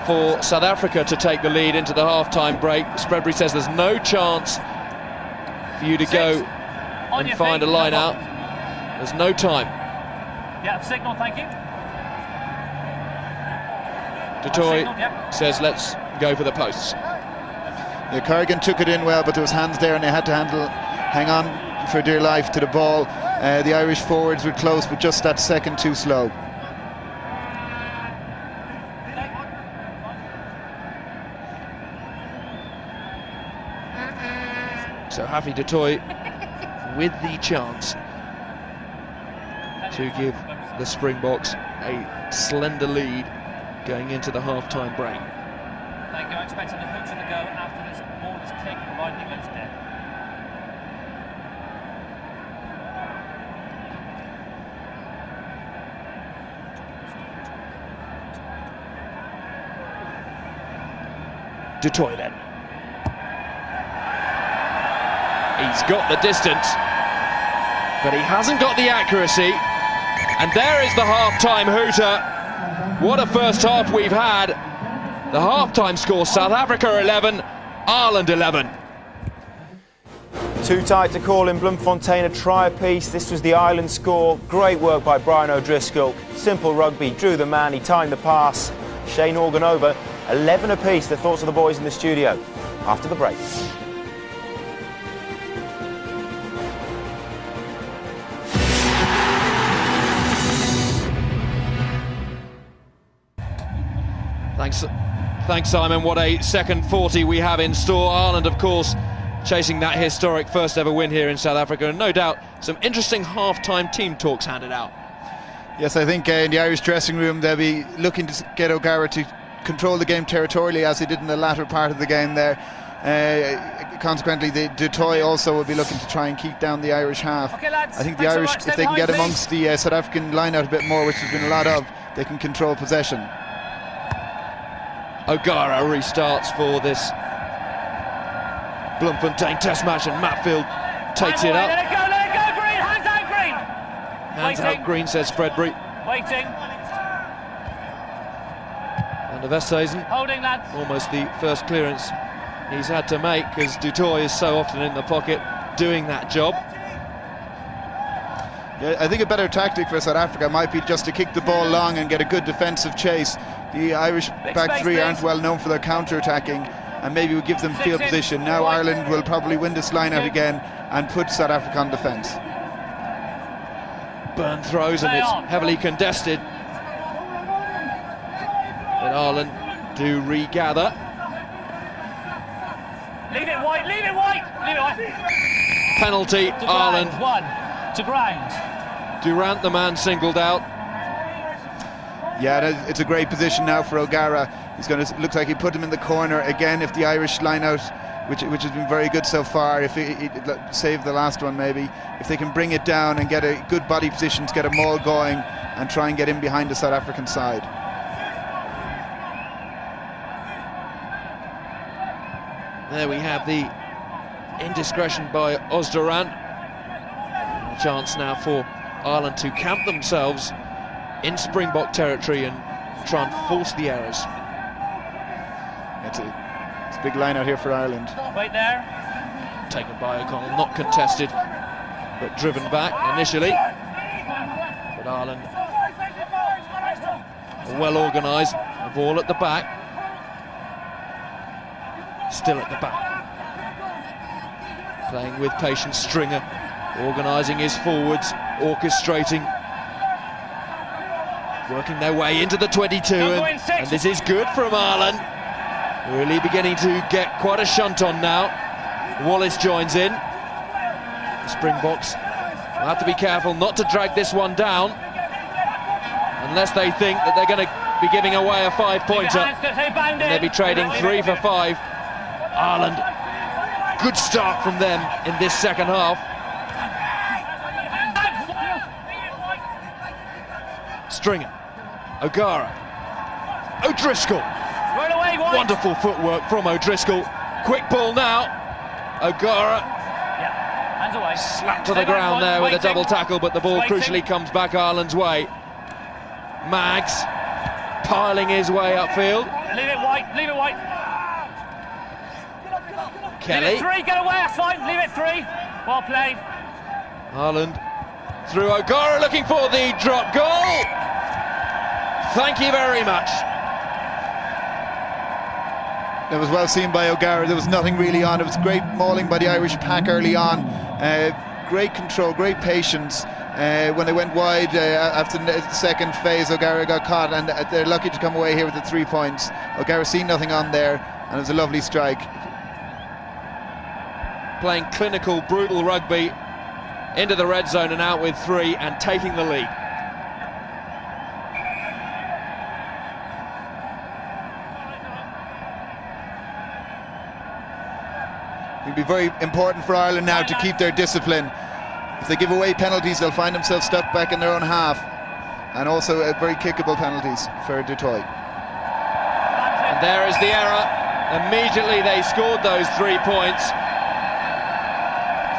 for South Africa to take the lead into the half-time break. Spreadbury says there's no chance for you to go and find a line out. There's no time. Yeah, signal, thank you. Dutoy Signal, yep. says let's go for the posts. Yeah, Corrigan took it in well, but there was hands there and they had to hang on for dear life to the ball. The Irish forwards were close, but just that second too slow. So Hafi Dutoy with the chance to give the Springboks a slender lead going into the half-time break. Thank you. I'm expecting the hooks to go after this ball is kicked, providing it goes dead. Dutoy then. He's got the distance, but he hasn't got the accuracy. And there is the half-time hooter. What a first half we've had. The half-time score, South Africa 11, Ireland 11. Too tight to call in Bloemfontein, a try apiece. This was the Ireland score. Great work by Brian O'Driscoll. Simple rugby, drew the man, he timed the pass. Shane Horgan over, 11 apiece. The thoughts of the boys in the studio after the break. Thanks, Simon. What a second 40 we have in store. Ireland, of course, chasing that historic first ever win here in South Africa, and no doubt some interesting half-time team talks handed out. Yes, I think in the Irish dressing room they'll be looking to get O'Gara to control the game territorially as he did in the latter part of the game there. Consequently, the Dutoy also will be looking to try and keep down the Irish half. Okay, lads, I think the Irish, if they can get amongst the South African line-out a bit more, which there's been a lot of, they can control possession. O'Gara restarts for this Bloemfontein test match, and Matfield takes it up. Let it go, Green! Hands out, Green! Hands out, Green, says Spreadbury. Waiting. And de Westhuizen, Holding, lads. almost the first clearance he's had to make, because Dutoy is so often in the pocket doing that job. Yeah, I think a better tactic for South Africa might be just to kick the ball long and get a good defensive chase. The Irish back three aren't well known for their counter-attacking, and maybe we'll give them field position. Now Ireland will probably win this line-out again and put South Africa on defence. Byrne throws, and it's heavily contested. But Ireland do regather. Leave it white, leave it white, leave it white. Penalty, Ireland. One to ground. Durant, the man singled out. Yeah, it's a great position now for O'Gara. He's going to looks like he put him in the corner again. If the Irish line out, which has been very good so far, if he saved the last one maybe, if they can bring it down and get a good body position to get a maul going and try and get in behind the South African side. There we have the indiscretion by Osdoran. A chance now for Ireland to camp themselves in Springbok territory and try and force the errors. It's a big line out here for Ireland. Wait there. Taken by O'Connell, not contested, but driven back initially. But Ireland well organised, the ball at the back. Still at the back. Playing with patience, Stringer organising his forwards, orchestrating, working their way into the 22, and this is good from Ireland. Really beginning to get quite a shunt on now. Wallace joins in. The Springboks will have to be careful not to drag this one down unless they think that they're going to be giving away a 5-pointer, and they'll be trading 3 for 5. Ireland, good start from them in this second half. Stringer, O'Gara, O'Driscoll. Wonderful footwork from O'Driscoll. Quick ball now. O'Gara slapped to the ground there with a double tackle, but the ball crucially comes back Ireland's way. Maggs piling his way upfield. Leave it white, leave it white. Kelly. Leave it 3, get away, that's fine. Leave it 3. Well played. Ireland through O'Gara looking for the drop goal. Thank you very much. It was well seen by O'Gara. There was nothing really on. It was great mauling by the Irish pack early on. Great control, great patience. When they went wide after the second phase, O'Gara got caught, and they're lucky to come away here with the 3 points. O'Gara seen nothing on there, and it was a lovely strike. Playing clinical, brutal rugby into the red zone and out with 3 and taking the lead. It'll be very important for Ireland now to keep their discipline. If they give away penalties, they'll find themselves stuck back in their own half, and also very kickable penalties for Dutoy. And there is the error. Immediately they scored those 3 points.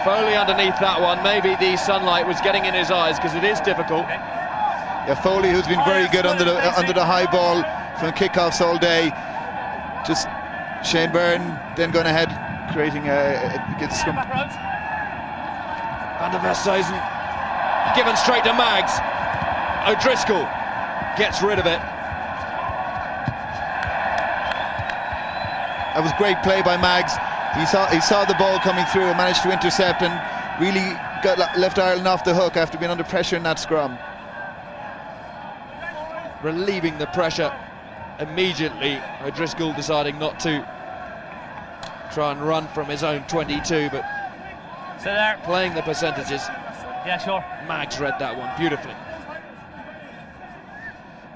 Foley underneath that one. Maybe the sunlight was getting in his eyes, because it is difficult. Yeah, Foley, who's been very good under the high ball from kickoffs all day. Just Shane Byrne then going ahead, creating a good scrum. Van der Westhuizen given straight to Maggs. O'Driscoll gets rid of it. That was great play by Maggs. He saw the ball coming through and managed to intercept, and really left Ireland off the hook after being under pressure in that scrum. Relieving the pressure immediately O'Driscoll deciding not to try and run from his own 22, but playing the percentages. Yeah, sure. Mags read that one beautifully.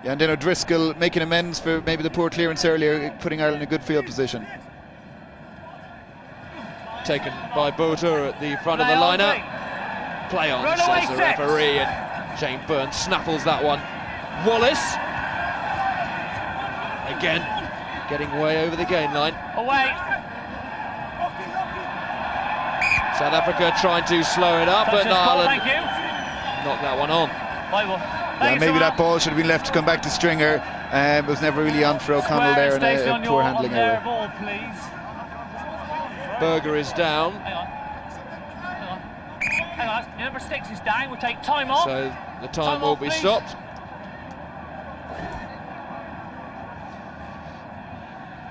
Yeah, and then O'Driscoll making amends for maybe the poor clearance earlier, putting Ireland in a good field position. Taken by Boter at the front of the lineup. Play on, says the referee, and Shane Byrne snaffles that one. Wallace, again, getting way over the gain line. Away. South Africa trying to slow it up, but Ireland knocked that one on. Yeah, maybe that ball should have been left to come back to Stringer. It was never really on for O'Connell there, and a poor handling error. Berger is down. Hang on. Number 6 is down. We'll take time off. So the time will be stopped.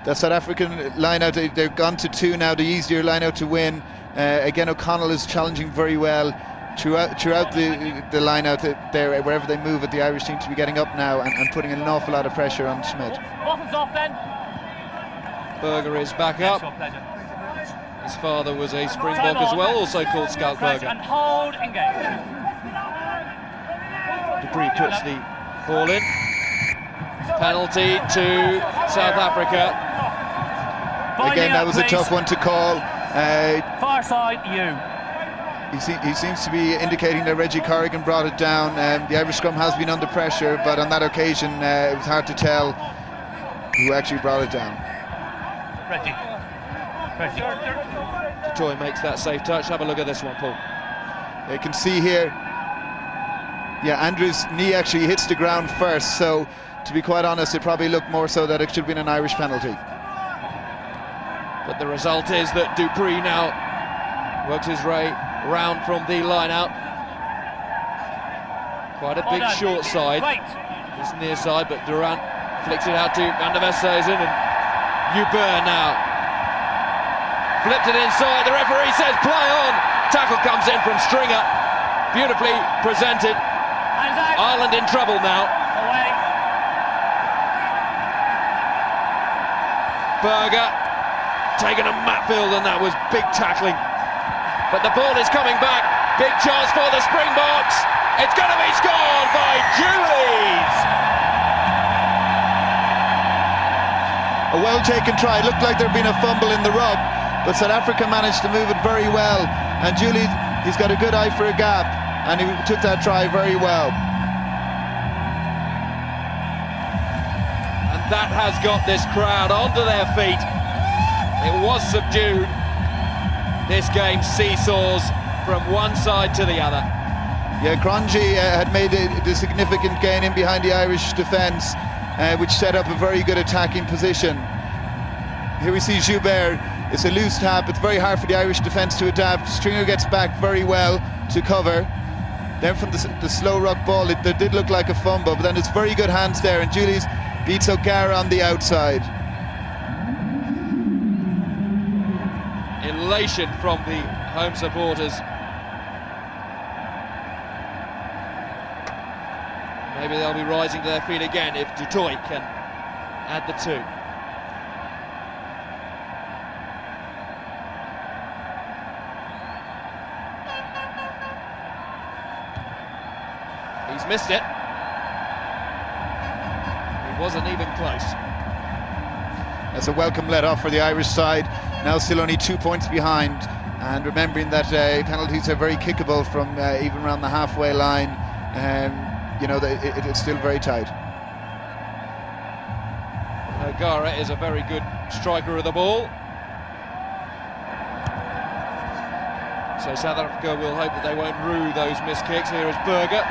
The South African line-out, they've gone to 2 now, the easier line-out to win. Again, O'Connell is challenging very well throughout the line-out there. Wherever they move it, the Irish seem to be getting up now and putting an awful lot of pressure on Schmidt. Bottoms off then. Berger is back up. His father was a Springbok as well, also called Scout Berger. And hold, engage. Dupree puts the ball in. Penalty to South Africa. Again, that was a tough one to call. Far side, you. He seems to be indicating that Reggie Corrigan brought it down. The Irish scrum has been under pressure, but on that occasion it was hard to tell who actually brought it down. Reggie. Toy makes that safe touch. Have a look at this one, Paul. You can see here, yeah, Andrew's knee actually hits the ground first, so to be quite honest, it probably looked more so that it should have been an Irish penalty. But the result is that Dupree now works his way round from the line out. Quite a big short side. It's near side, but Durant flicks it out to Van der Westhuizen, and Uber now flipped it inside. The referee says play on. Tackle comes in from Stringer. Beautifully presented. Ireland in trouble now. Berger taking a Matfield, and that was big tackling. But the ball is coming back. Big chance for the Springboks. It's going to be scored by Julies. A well-taken try. It looked like there'd been a fumble in the rub, but South Africa managed to move it very well. And Julies, he's got a good eye for a gap, and he took that try very well. And that has got this crowd onto their feet. It was subdued. This game seesaws from one side to the other. Yeah, Cronje had made a significant gain in behind the Irish defence, which set up a very good attacking position. Here we see Joubert. It's a loose tap. It's very hard for the Irish defence to adapt. Stringer gets back very well to cover. Then from the slow ruck ball, it did look like a fumble, but then it's very good hands there, and Julies beats O'Gara on the outside. Elation from the home supporters. Maybe they'll be rising to their feet again if Dutoy can add the 2. He's missed it. He wasn't even close. That's a welcome let-off for the Irish side. Now still only 2 points behind, and remembering that penalties are very kickable from even around the halfway line. You know, it's still very tight. O'Gara is a very good striker of the ball. So South Africa will hope that they won't rue those missed kicks. Here is Berger.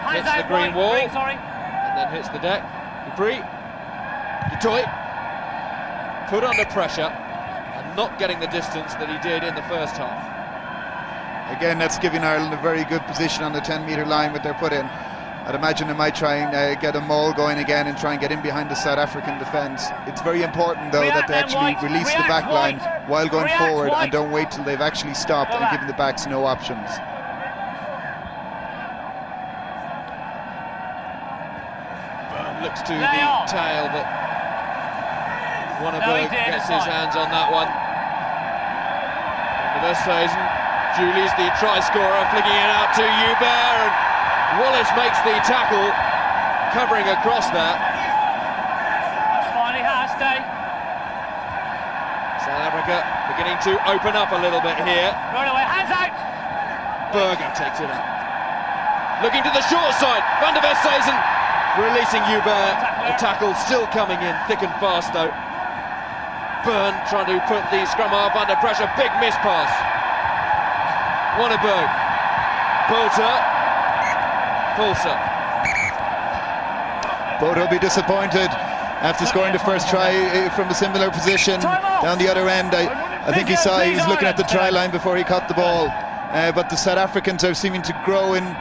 Hits the green wall, and then hits the deck. Dupree. Dutoy put under pressure and not getting the distance that he did in the first half. Again, that's giving Ireland a very good position on the 10-metre line with their put-in. I'd imagine they might try and get a maul going again and try and get in behind the South African defence. It's very important, though, that they actually release the back line while going forward and don't wait till they've actually stopped and given the backs no options. looks to the tail, but Wanneberg gets his hands on that one. Julius, the try scorer, flicking it out to Hubert, and Wallace makes the tackle, covering across there. Finally has stay. South Africa beginning to open up a little bit here. Right away, hands out. Berger takes it up. Looking to the short side, Van der Westhuizen releasing Hubert. The tackle still coming in thick and fast though. Byrne trying to put the scrum half under pressure, big miss pass. Wanneberg, Bolter, Pulser. Bodo will be disappointed after scoring the first try from a similar position down the other end. I think he saw he was looking at the try line before he caught the ball. But the South Africans are seeming to grow in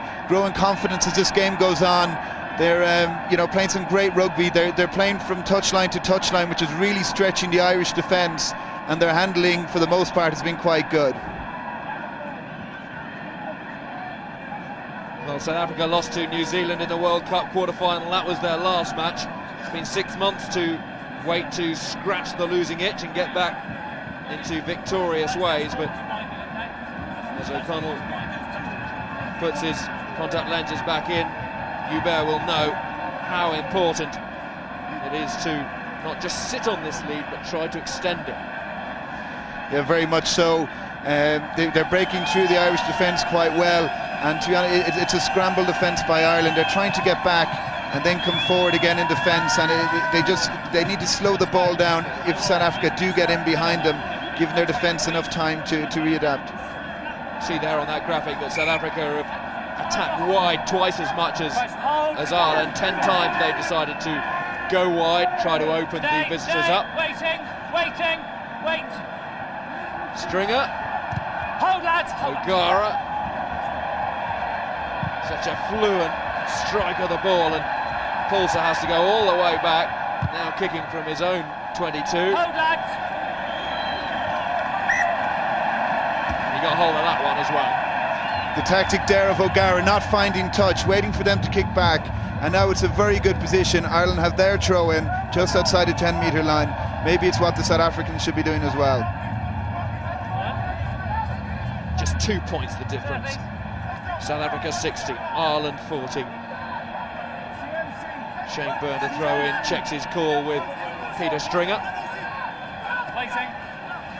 confidence as this game goes on. They're playing some great rugby. They're playing from touchline to touchline, which is really stretching the Irish defence, and their handling for the most part has been quite good. Well, South Africa lost to New Zealand in the World Cup quarter-final. That was their last match. It's been 6 months to wait to scratch the losing itch and get back into victorious ways, but as O'Connell puts his contact lenses back in, Hubert will know how important it is to not just sit on this lead but try to extend it. Yeah, very much so. They're breaking through the Irish defence quite well, and to be honest, it's a scramble defence by Ireland. They're trying to get back and then come forward again in defence, and they need to slow the ball down if South Africa do get in behind them, giving their defence enough time to readapt. See there on that graphic that South Africa have attacked wide twice as much as Ireland. 10 times they decided to go wide, try to open the visitors up. Wait. Stringer. Hold, lads. O'Gara. Such a fluent strike of the ball, and Pulser has to go all the way back, now kicking from his own 22. Hold, lads. He got hold of that one as well. The tactic there of O'Gara not finding touch, waiting for them to kick back, and now it's a very good position. Ireland have their throw in just outside the 10-metre line. Maybe it's what the South Africans should be doing as well. Just 2 points the difference. South Africa 60, Ireland 40. Shane Byrne to throw in, checks his call with Peter Stringer. Waiting.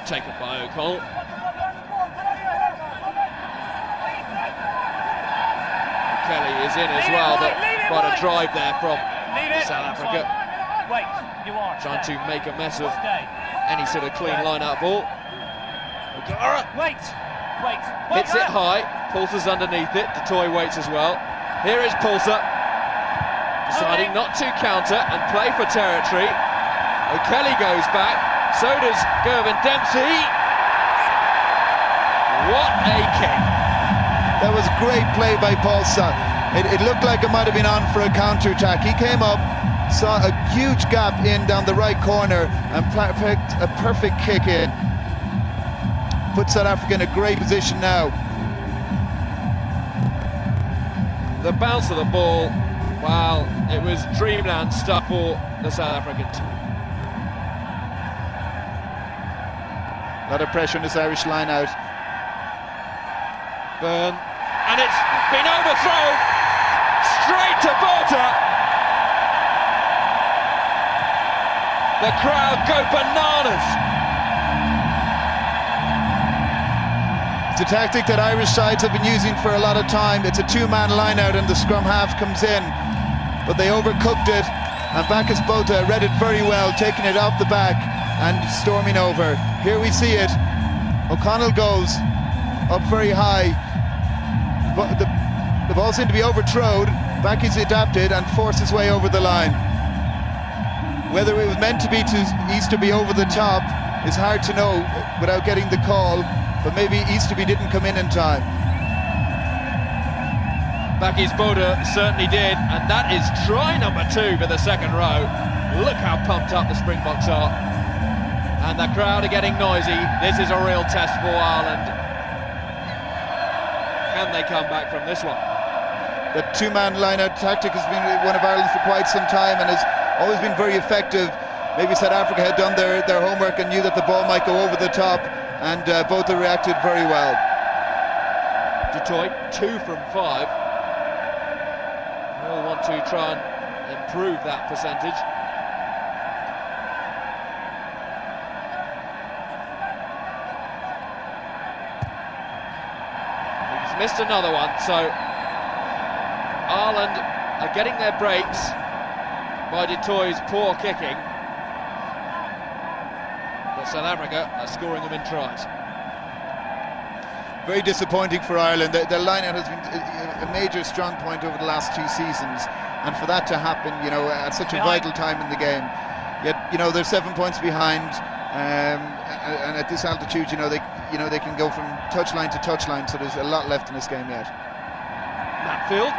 Taken by O'Connell. Kelly is in as well, but quite a drive there from South Africa. Wait, you are. Trying to make a mess of any sort of clean line-out ball. O'Gara. Wait. Hits it high, Pulser's underneath it, Detoy waits as well. Here is Pulser, deciding not to counter and play for territory. O'Kelly goes back, so does Gervin Dempsey. What a kick. That was great play by Pulser. It looked like it might have been on for a counter-attack. He came up, saw a huge gap in down the right corner and picked a perfect kick in. Put South Africa in a great position now. The bounce of the ball, well, it was dreamland stuff for the South Africans. A lot of pressure on this Irish line out. Byrne, and it's been overthrown straight to Bolter. The crowd go bananas. It's a tactic that Irish sides have been using for a lot of time. It's a two-man line out and the scrum half comes in, but they overcooked it, and Bacchus Botha read it very well, taking it off the back and storming over. Here we see it. O'Connell goes up very high, but the ball seemed to be overthrown. Bacchus adapted and forced his way over the line. Whether it was meant to be to Easterby over the top is hard to know without getting the call, but maybe Easterby didn't come in time. Bacchus Botha certainly did, and that is try number 2 for the second row. Look how pumped up the Springboks are. And the crowd are getting noisy. This is a real test for Ireland. Can they come back from this one? that two-man line-out tactic has been one of Ireland's for quite some time and has always been very effective. Maybe South Africa had done their homework and knew that the ball might go over the top, and both have reacted very well. Detroit 2 from 5. They all want to try and improve that percentage. He's missed another one, so Ireland are getting their breaks by Detroit's poor kicking, but South Africa are scoring them in tries. Very disappointing for Ireland. Their line-out has been a major strong point over the last 2 seasons, and for that to happen, you know, at such a vital time in the game. Yet, you know, they're 7 points behind, and at this altitude, you know, they can go from touchline to touchline. So there's a lot left in this game yet. Matfield.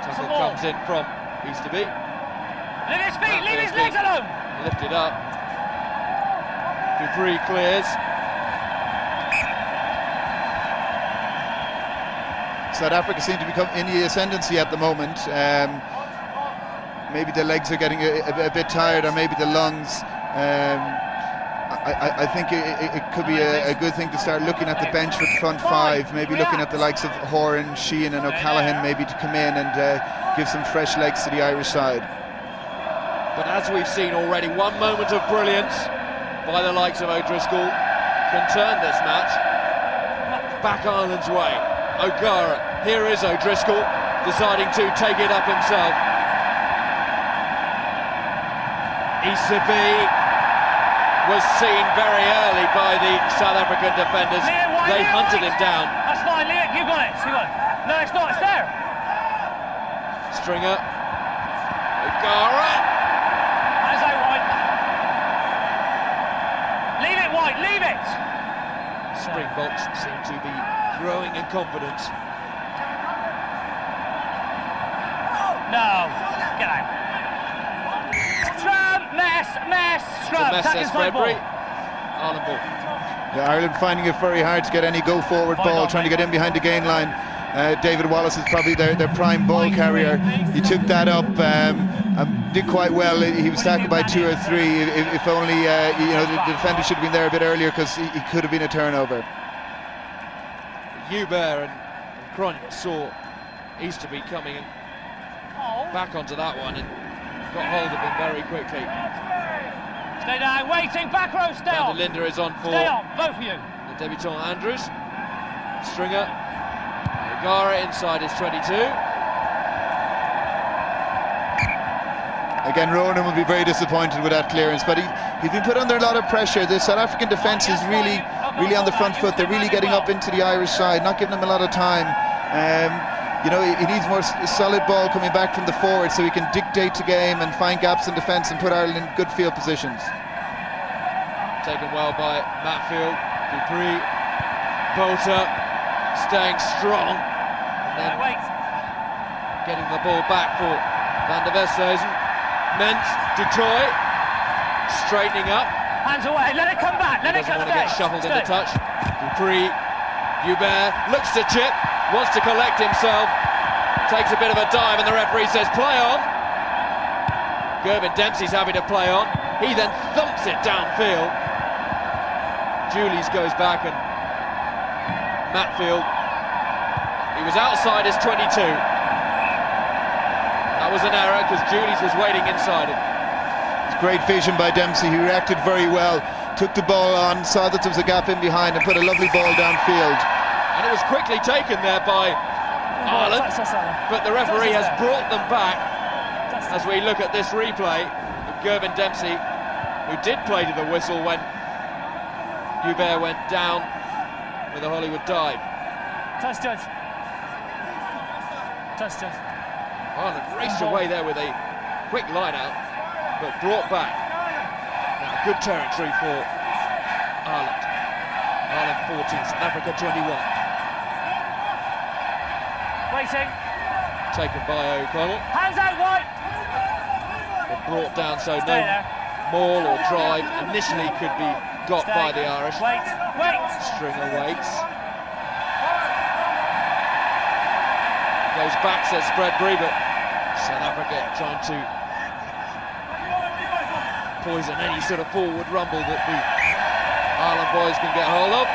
Tackle comes in from Easterby. Leave his feet, leave his legs alone. Lifted up. Dupree clears. South Africa seem to become in the ascendancy at the moment. Maybe the legs are getting a bit tired, or maybe the lungs. I think it could be a good thing to start looking at the bench for the front 5, maybe looking at the likes of Horan, Sheehan and O'Callaghan maybe to come in and give some fresh legs to the Irish side. But as we've seen already, one moment of brilliance by the likes of O'Driscoll can turn this match back Ireland's way. O'Gara, here is O'Driscoll deciding to take it up himself. Easterby was seen very early by the South African defenders. They hunted him down. That's fine, Leah, you got it, you got it. No, it's not, it's there. Stringer. O'Gara. Hands out wide. Leave it wide, leave it. Springboks seem to be growing in confidence. No, get out. Scrum, mess, scrum. Mess, Bradbury. Ireland ball. Yeah, Ireland finding it very hard to get any go-forward ball, trying to get in behind the gain line. David Wallace is probably their prime ball carrier. He took that up and did quite well. He was tackled by 2 or 3. If only you know, the defender should have been there a bit earlier, because he could have been a turnover. Hubert and Cronje saw Easterby coming back onto that one and got hold of him very quickly. Stay down, waiting, back row, stay on. Linda is on for Stay on, both of you. The debutant Andrews. Stringer. O'Gara inside his 22. Again, Ronan will be very disappointed with that clearance, but he's been put under a lot of pressure. The South African defence is really on the front foot. They're really getting up into the Irish side, not giving them a lot of time. You know, he needs more solid ball coming back from the forward so he can dictate the game and find gaps in defence and put Ireland in good field positions. Taken well by Matfield. Dupree. Bolter staying strong. And then getting the ball back for Van der Westhuizen. Mens, Detroit, straightening up. Hands away, let it come back, let it come back. Doesn't want to get shuffled into touch. Dupree, Hubert looks to chip, wants to collect himself, takes a bit of a dive, and the referee says play on. Gervin Dempsey's happy to play on. He then thumps it downfield. Julies goes back, and Matfield, he was outside his 22. That was an error because Julies was waiting inside him. It's great vision by Dempsey. He reacted very well, took the ball on, saw that there was a gap in behind and put a lovely ball downfield. And it was quickly taken there by Ireland, but the referee has brought them back as we look at this replay of Gervin Dempsey, who did play to the whistle when Hubert went down with a Hollywood dive. Touch judge. Touch judge. Ireland raced away there with a quick line out, but brought back. Now good territory for Ireland. Ireland 14, South Africa 21. Waiting. Taken by O'Connell. Hands out wide. But brought down, so no maul or drive initially could be got by the Irish. Wait. Goes back, says Spreadbury, but South Africa trying to poison any sort of forward rumble that the Ireland boys can get hold of.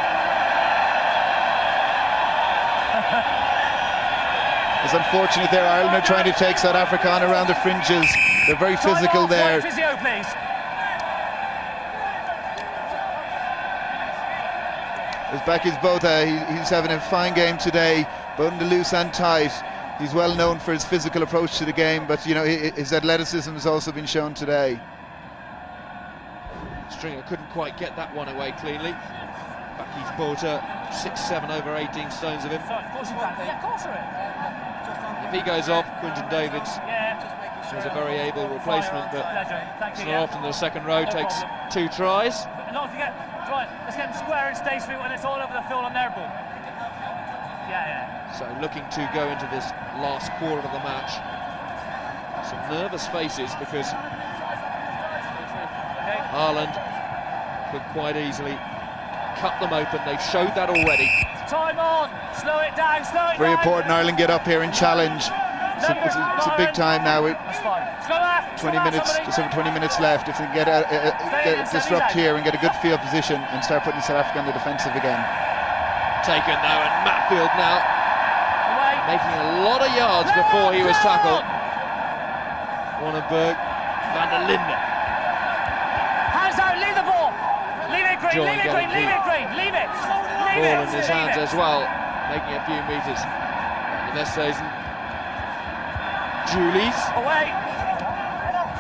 It's unfortunate there. Ireland are trying to take South Africa on around the fringes. They're very physical there. Physio, please. Uzbeki's Botha, he's having a fine game today, both in the loose and tight. He's well known for his physical approach to the game, but you know his athleticism has also been shown today. Stringer couldn't quite get that one away cleanly. Baki's Botha, 6'7", over 18 stones of him. If he goes off, Quinton Davids is a very able replacement, but it's not often the second row takes 2 tries. And don't forget, right, let's get them square and stay sweet when it's all over the field on their ball. So looking to go into this last quarter of the match. Some nervous faces because Ireland could quite easily cut them open. They've showed that already. Time on, slow it down, Very important Ireland get up here and challenge. It's a big time now. 20 minutes, just over 20 minutes left. If they can get disrupt here and get a good field position and start putting South Africa on the defensive again. Taken now, and Matfield now making a lot of yards before he was tackled. Wannenberg, van der Linde. Hands out, leave the ball. Leave it green, leave it green, leave it green, leave it. Ball in his hands as well, making a few metres. Van der Westhuizen. Julies. Away.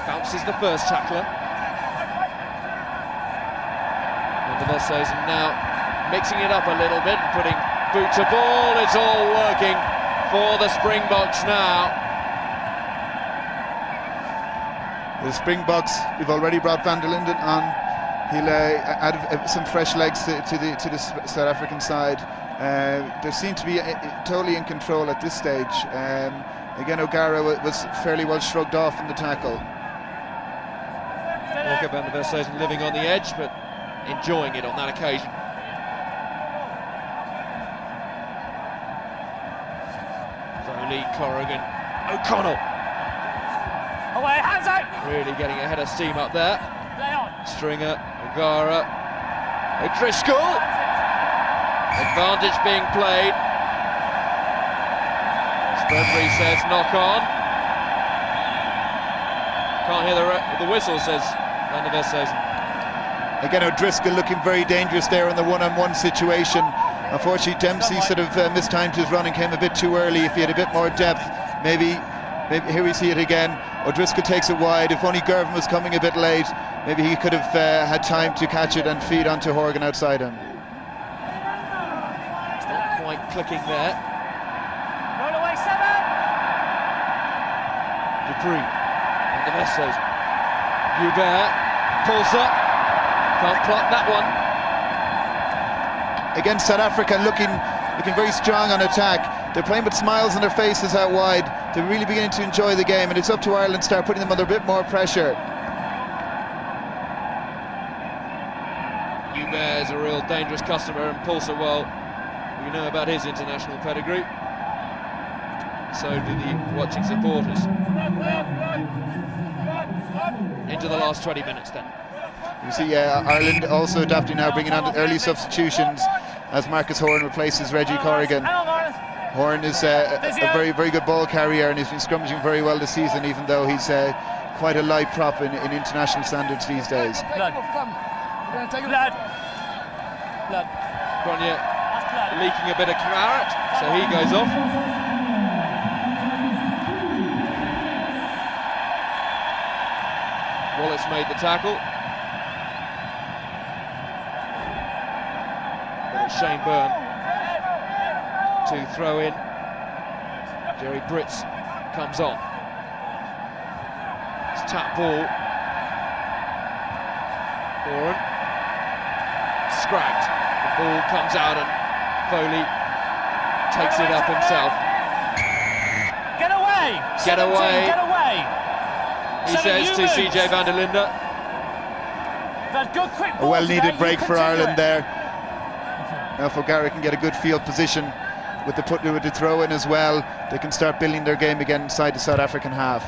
Bounces the first tackler. Van der Westhuizen now mixing it up a little bit and putting boot to ball. It's all working for the Springboks now. The Springboks, we've already brought van der Linden on. He'll add some fresh legs to the South African side. They seem to be totally in control at this stage. Again, O'Gara was fairly well shrugged off in the tackle. Walker van der Westhuizen living on the edge, but enjoying it on that occasion. Foley, Corrigan, O'Connell. Away, hands out. Really getting a head of steam up there. Play on. Stringer, O'Gara, O'Driscoll. Advantage being played. Spreadbury says knock on. Can't hear the whistle, says van der Westhuizen. Again, O'Driscoll looking very dangerous there in the one-on-one situation. Unfortunately, Dempsey sort of mistimed his run and came a bit too early. If he had a bit more depth, maybe here we see it again. O'Driscoll takes it wide. If only Gervin was coming a bit late, maybe he could have had time to catch it and feed onto Horgan outside him. It's not quite clicking there. Roll away, 7. Dupree, van der Westhuizen. Hubert, Pulser, can't pluck that one. Again, South Africa looking very strong on attack. They're playing with smiles on their faces out wide. They're really beginning to enjoy the game, and it's up to Ireland to start putting them under a bit more pressure. Hubert is a real dangerous customer, and Pulser, well, we know about his international pedigree. So do the watching supporters. Into the last 20 minutes then. You see Ireland also adapting now, bringing on the early substitutions as Marcus Horan replaces Reggie Corrigan. Horan is a very, very good ball carrier, and he's been scrummaging very well this season, even though he's quite a light prop in international standards these days. Blood. Cronje leaking a bit of claret, so he goes off. Wallace made the tackle. But it's Shane Byrne to throw in. Jerry Britz comes on. It's tap ball. Horan. Scragged. The ball comes out and Foley takes it up himself. Get away! Get away! Get away! He says to CJ van der Linde. A well-needed break for Ireland there. Now if O'Gara can get a good field position with the throw in as well, they can start building their game again inside the South African half.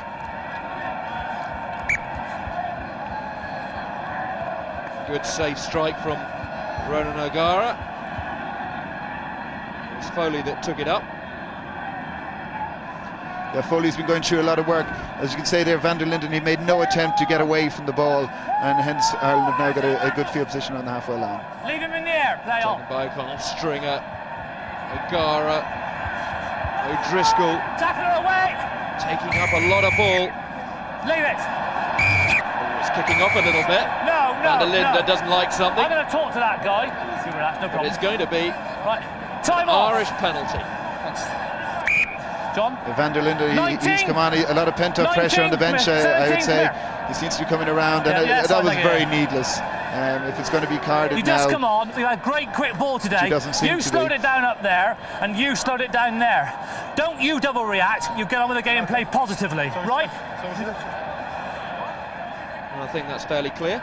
Good safe strike from Ronan O'Gara. It's Foley that took it up. Yeah, Foley's been going through a lot of work. As you can say there, Van der Linden, he made no attempt to get away from the ball, and hence Ireland have now got a good field position on the halfway line. Leave him in the air, play on. Taken by O'Connell, Stringer, O'Gara, O'Driscoll. Tackle her away. Taking up a lot of ball. Leave it. It's kicking off a little bit. No, Van der Linden doesn't like something. I'm going to talk to that guy. You relax, no problem. But it's going to be right. Time off. Irish penalty. John? Van der Linden, he's come on, a lot of pent-up pressure on the bench, I would say. He seems to be coming around, and that was very needless. If it's going to be carded you now... just come on, we had a great quick ball today. You slowed it down up there, and you slowed it down there. Don't you double react, you get on with the game and play positively, right? Well, I think that's fairly clear.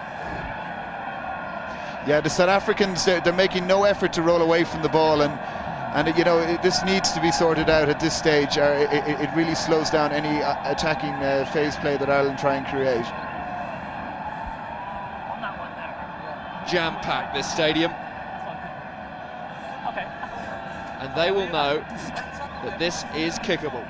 Yeah, the South Africans, they're making no effort to roll away from the ball, and you know, this needs to be sorted out at this stage. It really slows down any attacking phase play that Ireland try and create. Jam-packed this stadium. Okay. And they will know that this is kickable.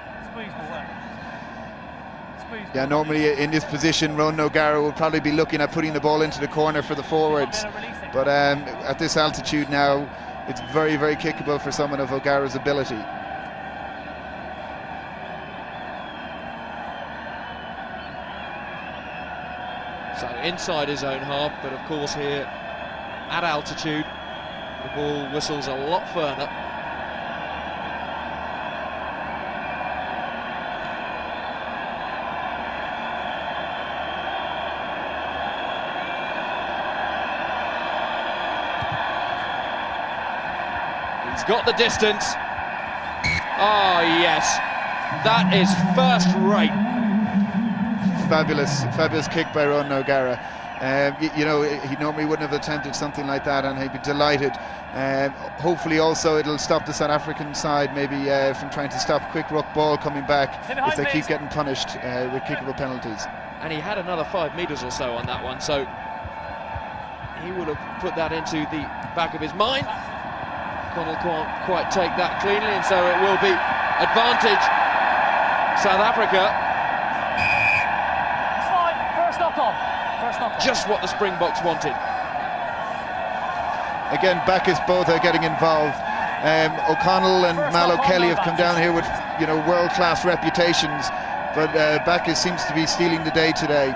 Yeah, normally in this position, Ronan O'Gara will probably be looking at putting the ball into the corner for the forwards. But at this altitude now, it's very, very kickable for someone of O'Gara's ability. So inside his own half, but of course here at altitude, the ball whistles a lot further. He's got the distance. Oh yes, that is first rate. Fabulous kick by Ronan O'Gara. You know, he normally wouldn't have attempted something like that, and he'd be delighted. Hopefully also it'll stop the South African side maybe from trying to stop quick ruck ball coming back if they keep getting punished with kickable penalties. And he had another 5 metres or so on that one, so he would have put that into the back of his mind. Connell can't quite take that cleanly, and so it will be advantage South Africa. First knock on. Just what the Springboks wanted. Again, Backus both are getting involved. O'Connell and Mal O'Kelly have come down here with, you know, world-class reputations, but Backus seems to be stealing the day today.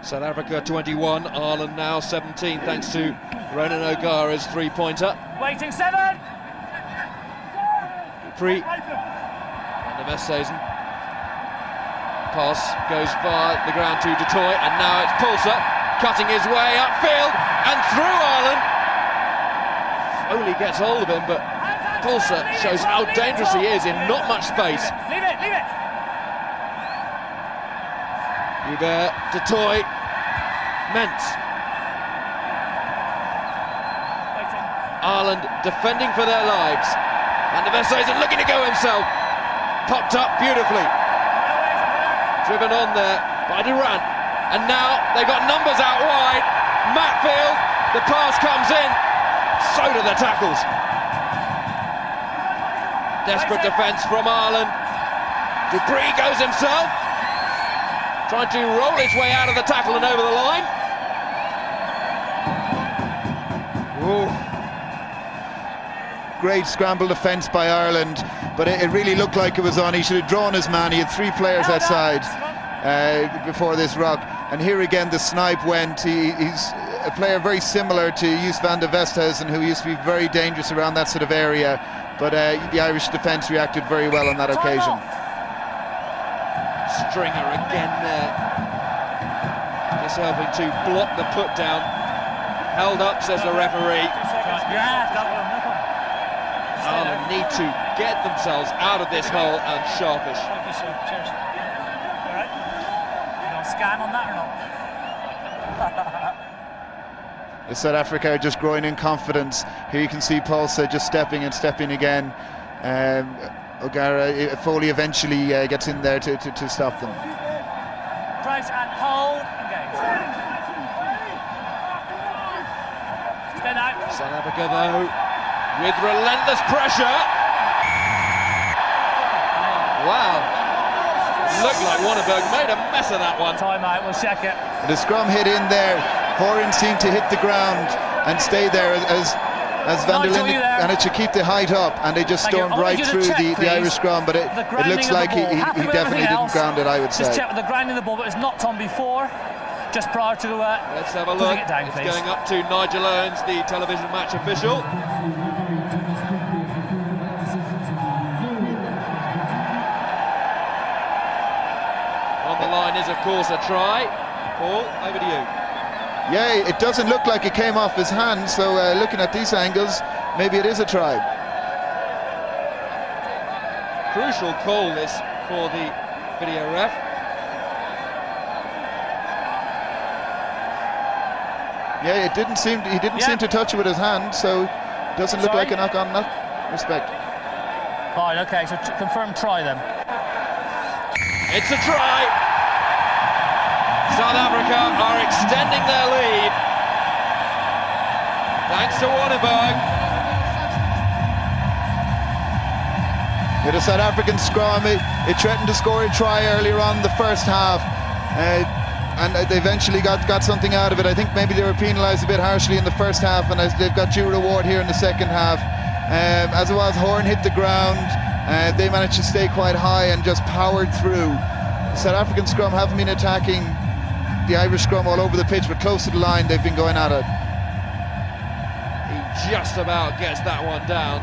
South Africa 21, Ireland now 17, thanks to Ronan O'Gara's three-pointer. Waiting 7. Dupree and the Westhuizen. Pass goes via the ground to Du Toit, and now it's Pulser cutting his way upfield and through Ireland. Foley gets hold of him, but Pulser shows how dangerous he is in not much space. Leave it. Hubert, Du Toit, Ments. Ireland defending for their lives, and the Westhuizen looking to go himself. Popped up beautifully. Driven on there by Durant, and now they've got numbers out wide. Matfield, the pass comes in, so do the tackles. Desperate defence from Ireland. Dupree goes himself, trying to roll his way out of the tackle and over the line. Ooh. Great scramble defence by Ireland, but it really looked like it was on. He should have drawn his man. He had 3 players outside before this ruck, and here again the snipe went. He's a player very similar to Joos van der Westhuizen, who used to be very dangerous around that sort of area, but the Irish defence reacted very well on that occasion. Stringer again there, just helping to block the put down. Held up, says the referee. Ireland need to get themselves out of this hole and sharpish. Cheers. All right. You want to scan on that or not? South Africa are just growing in confidence. Here you can see Paulse just stepping and stepping again. O'Gara, Foley eventually gets in there to stop them. Price and hold, engage. Stand out. South Africa though, with relentless pressure. Wow. Looked like Wanneberg made a mess of that one. Time out, we'll check it. The scrum hit in there. Horan seemed to hit the ground and stay there as Van der Linden, and it should keep the height up, and they just stormed right through the Irish scrum, but it looks like he definitely didn't ground it, I would say. Just check with the grounding of the ball, but it's not on before, just prior to let's have a look. it down, it's please. Going up to Nigel Owens, the television match official. On the line is, of course, a try. Paul, over to you. Yeah, it doesn't look like it came off his hand, so looking at these angles, maybe it is a try. Crucial call this for the video ref. Yeah, it didn't seem he didn't seem to touch it with his hand, so it doesn't look like a knock on in that respect. Fine, okay, so confirm try then. It's a try. South Africa are extending their lead thanks to Wanneberg. Yeah, the South African scrum, it threatened to score a try earlier on in the first half, and they eventually got something out of it. I think maybe they were penalised a bit harshly in the first half, and they've got due reward here in the second half. As it was, Horn hit the ground, they managed to stay quite high and just powered through. The South African scrum haven't been attacking the Irish scrum all over the pitch, but close to the line they've been going at it. He just about gets that one down,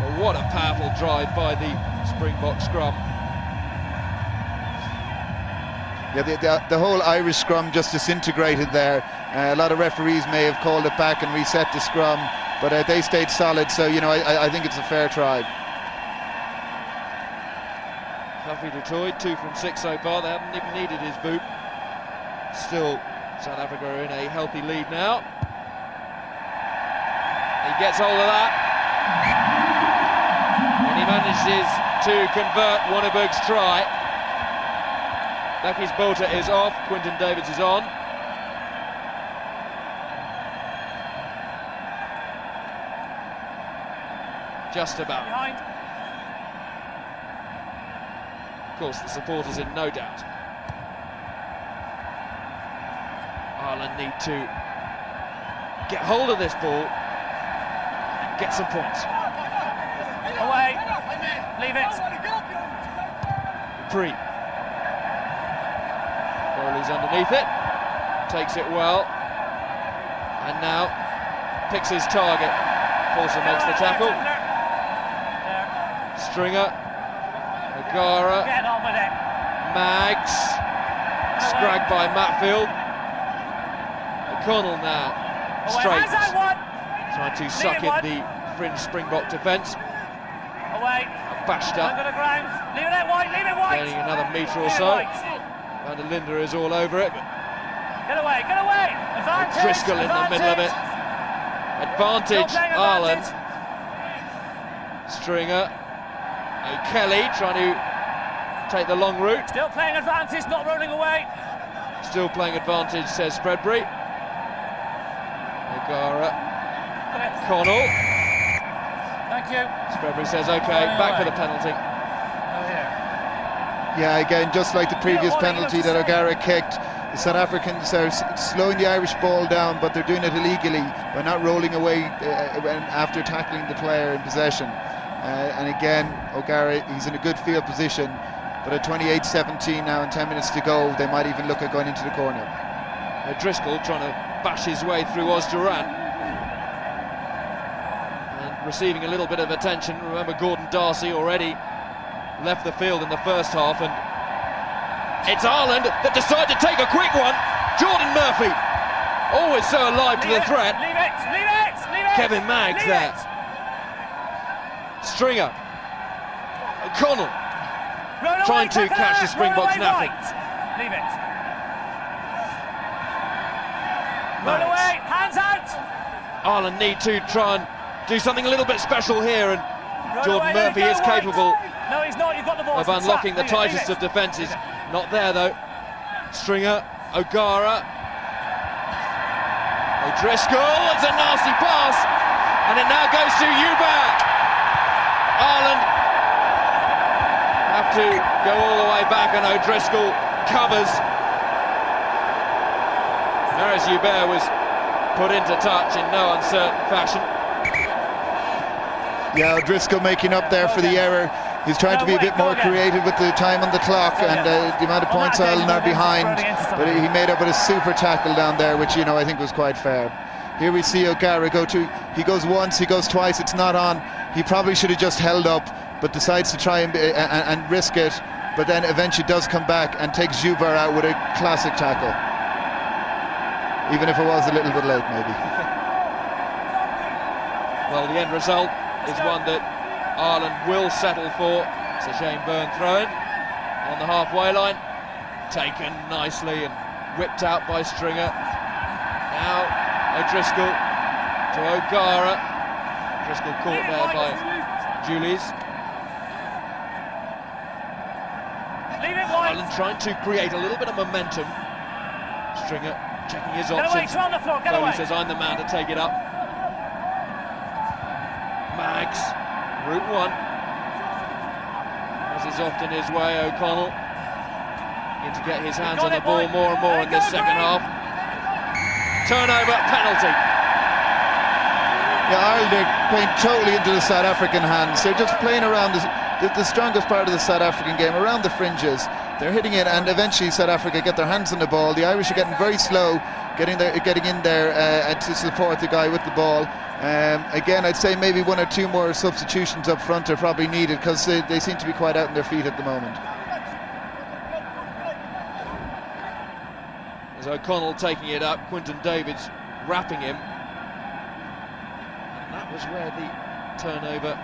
but what a powerful drive by the Springbok scrum. Yeah, the whole Irish scrum just disintegrated there. A lot of referees may have called it back and reset the scrum, but they stayed solid, so you know I think it's a fair try. Huffy du Toit, 2 from 6 so far. They haven't even needed his boot. Still, South Africa are in a healthy lead now. He gets hold of that, and he manages to convert Wanneberg's try. Becky's bolter is off, Quinton Davids is on. Just about. Behind. Of course, the supporters in no doubt. Ireland need to get hold of this ball and get some points. Away. Leave it. Dupree. Foley's underneath it. Takes it well. And now picks his target. Paulson makes the tackle. Stringer. O'Gara. Get on with it. Maggs. Scragged by Matfield. O'Connell now. Straight. Trying to suck in the fringe Springbok defence. Away. Bashed up. Leave it out wide, leave it wide. Gaining another metre or so. Van der Linden is all over it. Get away, get away. Advantage. Driscoll in the middle of it. Advantage, Ireland. Stringer. O'Kelly trying to take the long route. Still playing advantage, not rolling away. Still playing advantage, says Spreadbury. O'Gara. Connell. Thank you. Spreadbury says okay, back for the penalty. Yeah, again, just like the previous penalty that O'Gara kicked, the South Africans are slowing the Irish ball down, but they're doing it illegally by not rolling away after tackling the player in possession. And again, O'Gara, he's in a good field position, but at 28-17 now and 10 minutes to go, they might even look at going into the corner. Driscoll trying to bash his way through Oz Duran. And receiving a little bit of attention. Remember, Gordon Darcy already left the field in the first half, and it's Ireland that decide to take a quick one. Jordan Murphy, always so alive to the threat. Leave it, leave it, leave it. Kevin Maggs there. Stringer. O'Connell trying to catch the Springboks napping. Leave it. Run away, hands out! Ireland need to try and do something a little bit special here, and Jordan Murphy is capable No, he's not, you've got the ball. of unlocking the tightest of defences. Not there though. Stringer, O'Gara, O'Driscoll, it's a nasty pass, and it now goes to Hubert. Ireland have to go all the way back, and O'Driscoll covers. Maris Hubert was put into touch in no uncertain fashion. Yeah, O'Driscoll making up there for the error. He's trying to be a bit more creative with the time on the clock and the amount of points Ireland are behind. But he made up with a super tackle down there, which, you know, I think was quite fair. Here we see O'Gara go to, he goes once, he goes twice, it's not on. He probably should have just held up, but decides to try and risk it. But then eventually does come back and takes Hubert out with a classic tackle. Even if it was a little bit late, maybe. Well, the end result is one that Ireland will settle for. It's a Shane Byrne throw-in on the halfway line, taken nicely and whipped out by Stringer. Now O'Driscoll to O'Gara. O'Driscoll caught there by Julies. Ireland trying to create a little bit of momentum. Stringer checking his options. Foley says, I'm the man to take it up. Maggs, route one. As is often his way, O'Connell in to get his hands on the ball more and more in this second half. Turnover, penalty. Yeah, Ireland are playing totally into the South African hands. They're just playing around the strongest part of the South African game, around the fringes. They're hitting it, and eventually South Africa get their hands on the ball. The Irish are getting very slow, getting in there to support the guy with the ball. Again, I'd say maybe one or two more substitutions up front are probably needed, because they seem to be quite out on their feet at the moment. As O'Connell taking it up, Quinton Davids wrapping him. And that was where the turnover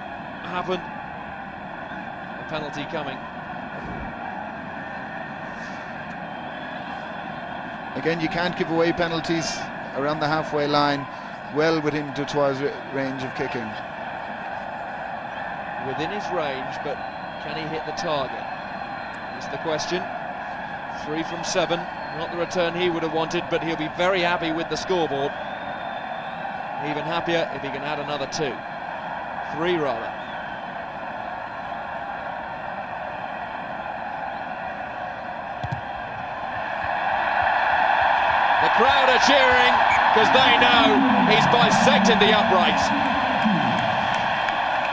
happened. A penalty coming. Again, you can't give away penalties around the halfway line, well within Dutoit's range of kicking. Within his range, but can he hit the target? That's the question. 3 from 7, not the return he would have wanted, but he'll be very happy with the scoreboard. Even happier if he can add another 2. 3 rather. The crowd are cheering because they know he's bisected the uprights.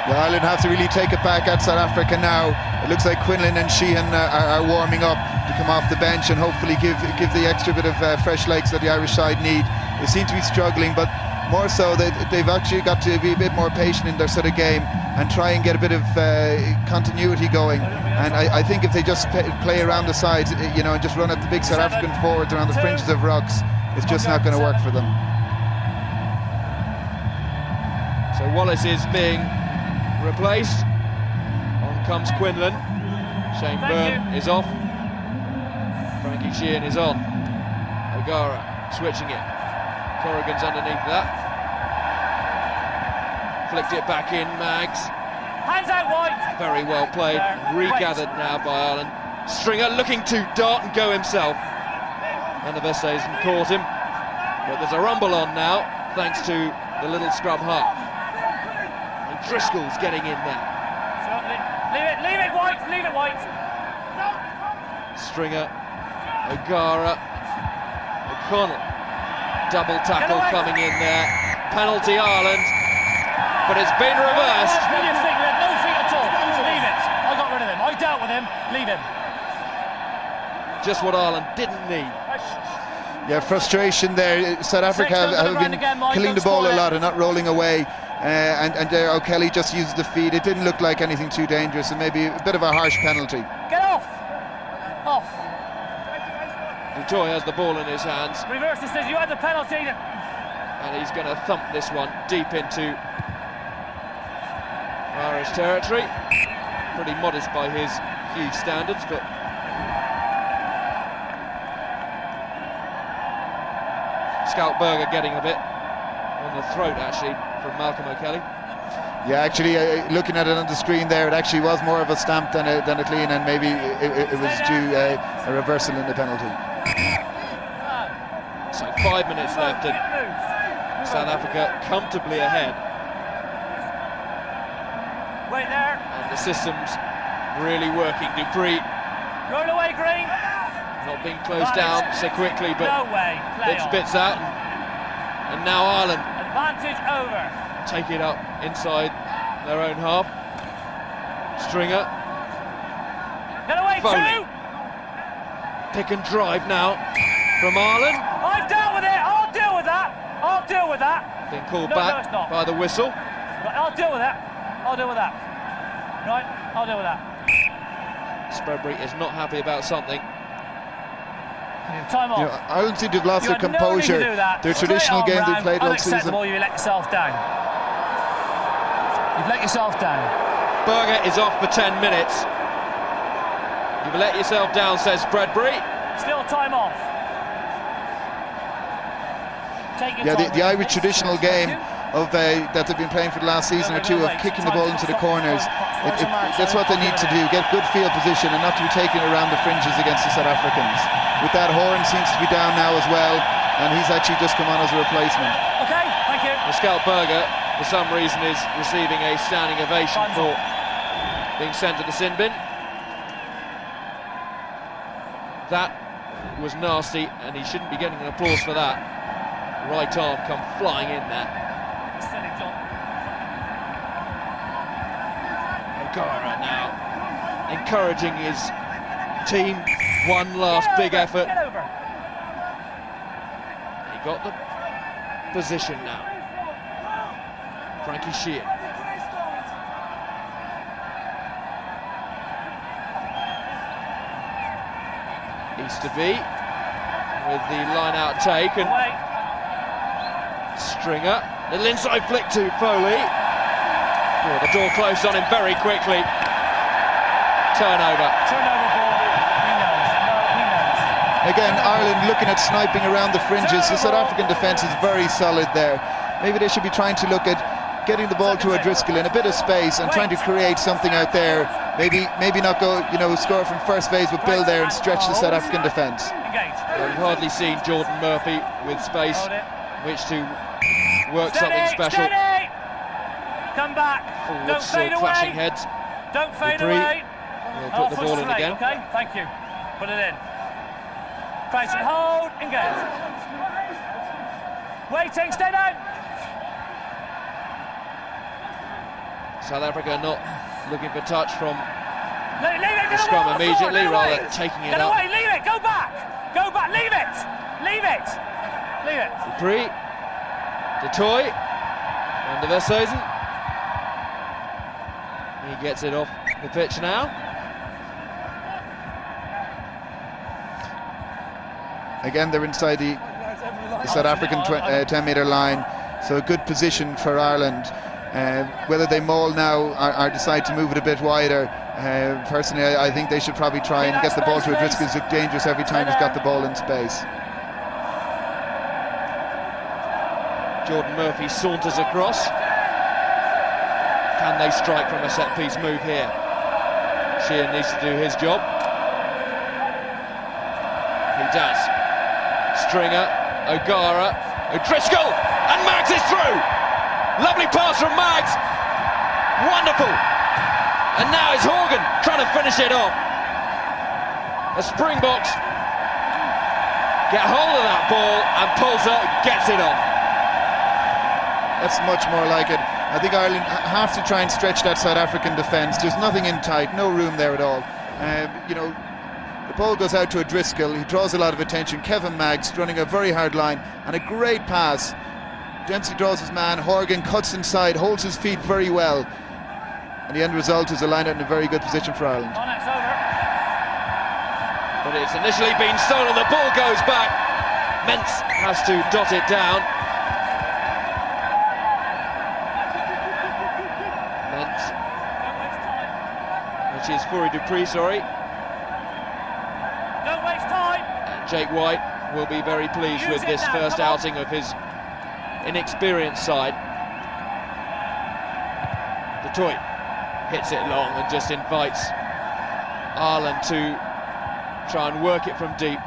The Ireland have to really take it back at South Africa now. It looks like Quinlan and Sheehan are warming up to come off the bench and hopefully give the extra bit of fresh legs that the Irish side need. They seem to be struggling, but more so they've actually got to be a bit more patient in their sort of game and try and get a bit of continuity going. And I think if they just play around the sides, you know, and just run at the big South African forwards around the fringes of rucks, it's just not going to work for them. So Wallace is being replaced. On comes Quinlan. Shane Byrne is off. Frankie Sheehan is on. O'Gara switching it. Corrigan's underneath that. Flicked it back in, Maggs. Hands out wide. Very well played. Regathered now by Ireland. Stringer looking to dart and go himself. And the Vesthuizen caught him. But there's a rumble on now, thanks to the little scrum half. And Driscoll's getting in there. Leave it White, leave it White. Stringer, O'Gara, O'Connell. Double tackle coming in there. Penalty Ireland, but it's been reversed. We had no feet at all. Leave it. I got rid of him. I dealt with him. Leave him. Just what Ireland didn't need. Yeah, frustration there. South Africa have been killing the ball a lot and not rolling away. And O'Kelly just used the feed. It didn't look like anything too dangerous, and maybe a bit of a harsh penalty. Get off! Off. Dutoit has the ball in his hands. Reverse decision. You had the penalty. And he's going to thump this one deep into Irish territory. Pretty modest by his huge standards, but Scout Berger getting a bit on the throat, actually, from Malcolm O'Kelly. Yeah, actually, looking at it on the screen there, it actually was more of a stamp than a clean, and maybe it was due a reversal in the penalty. So 5 minutes left, and South Africa comfortably ahead. Wait there. And the system's really working. Dupree Roll away, Green. not being closed down so quickly, but No way. Play it on. spits out. And now Ireland Advantage over. take it up inside their own half. Stringer, Get away, Foley. two. Pick and drive now from Ireland. I've dealt with it. I'll deal with that. I'll deal with that. Being called No, back it's not. by the whistle. Right, I'll deal with that. I'll deal with that. Right, I'll deal with that. Spreadbury is not happy about something. Time off. You know, Ireland seem to have lost You their had no need to composure. do that. Their Straight traditional arm game they round, played all season. unacceptable. You let yourself down. You've let yourself down. Berger is off for 10 minutes. You've let yourself down, says Spreadbury. Still time off. Take your Yeah, time the with Irish this. traditional game of that they've been playing for the last season or two of kicking the ball into the corners. That's what they need to do, get good field position and not to be taken around the fringes against the South Africans. With that, Horan seems to be down now as well, and he's actually just come on as a replacement. Okay, thank you. The Scout Berger, for some reason, is receiving a standing ovation Time's for being sent to the sin bin. That was nasty, and he shouldn't be getting an applause for that. Right arm come flying in there. Silly John. O'Gara now encouraging his team. One last big effort. Get over. He got the position now. Frankie Sheehan. Easterby with the line out take, and Away. Stringer, little inside flick to Foley. Oh, the door closed on him very quickly. Turnover. Turnover ball. He knows. No, he knows. Again, Ireland looking at sniping around the fringes. The South African defence is very solid there. Maybe they should be trying to look at getting the ball to O'Driscoll in a bit of space and trying to create something out there. Maybe not go, score from first phase, but build there and stretch the South African defence. Engage. I've hardly seen Jordan Murphy with space Hold it. which to work Steady, something special. steady. Come back. Forward Don't still fade clashing away. heads. Don't fade Dupree away. will put the foot ball in straight, again. Okay, thank you. Put it in. Crouch and hold. Engage. Waiting. Stay down. South Africa not looking for touch from Leave it. the Get scrum away. immediately, Get rather away. taking it Get up. away. Leave it. Go back. Go back. Leave it. Leave it. Leave it. Dupree, de Toy, Van der Westhuizen. He gets it off the pitch now. Again, they're inside the South African 10-metre line, so a good position for Ireland. Whether they maul now or decide to move it a bit wider, personally I think they should probably try and get the ball to O'Driscoll. He's dangerous every time he's got the ball in space. Jordan Murphy saunters across. Can they strike from a set-piece move here? Sheehan needs to do his job. He does. Stringer, O'Gara, O'Driscoll, and Maggs is through! Lovely pass from Maggs. Wonderful. And now it's Horgan trying to finish it off. The Springboks get hold of that ball and Pulser gets it off. That's much more like it. I think Ireland have to try and stretch that South African defence. There's nothing in tight, no room there at all. The ball goes out to O'Driscoll. He draws a lot of attention. Kevin Maggs running a very hard line and a great pass. Dempsey draws his man. Horgan cuts inside, holds his feet very well. And the end result is a line out in a very good position for Ireland. On, it's over. But it's initially been stolen. The ball goes back. Ments has to dot it down. Ments, which is Fourie Dupree, sorry. Don't waste time. And Jake White will be very pleased with this first outing of his inexperienced side. Detroit hits it long and just invites Ireland to try and work it from deep.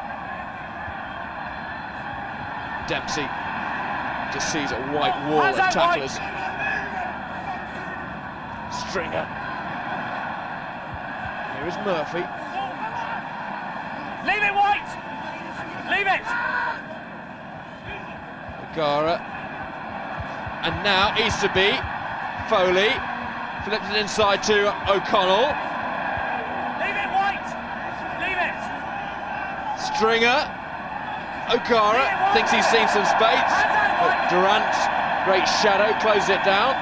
Dempsey just sees a white wall of tacklers. Stringer. Here is Murphy. Leave it, White! Leave it! O'Gara. And now Easterby. Foley. Flips it inside to O'Connell. Leave it, White! Leave it! Stringer. O'Gara thinks he's seen some space. But Durant, great shadow, closes it down.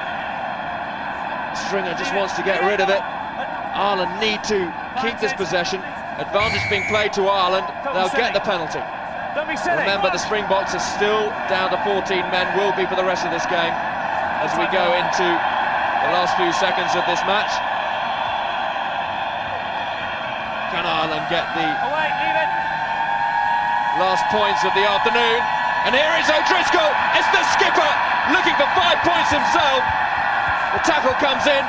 Stringer just wants to get rid of it. Ireland need to keep this possession. Advantage being played to Ireland. They'll get the penalty. Don't be silly. Remember, the Springboks are still down to 14 men, will be for the rest of this game as we go into the last few seconds of this match. Can Ireland get the last points of the afternoon? And here is O'Driscoll. It's the skipper looking for 5 points himself. The tackle comes in,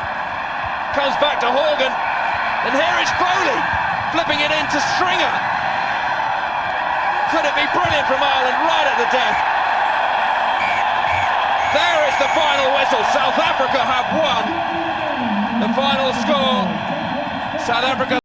comes back to Horgan, and here is Foley flipping it into Stringer. Could it be brilliant from Ireland right at the death? There is the final whistle. South Africa have won. The final score, South Africa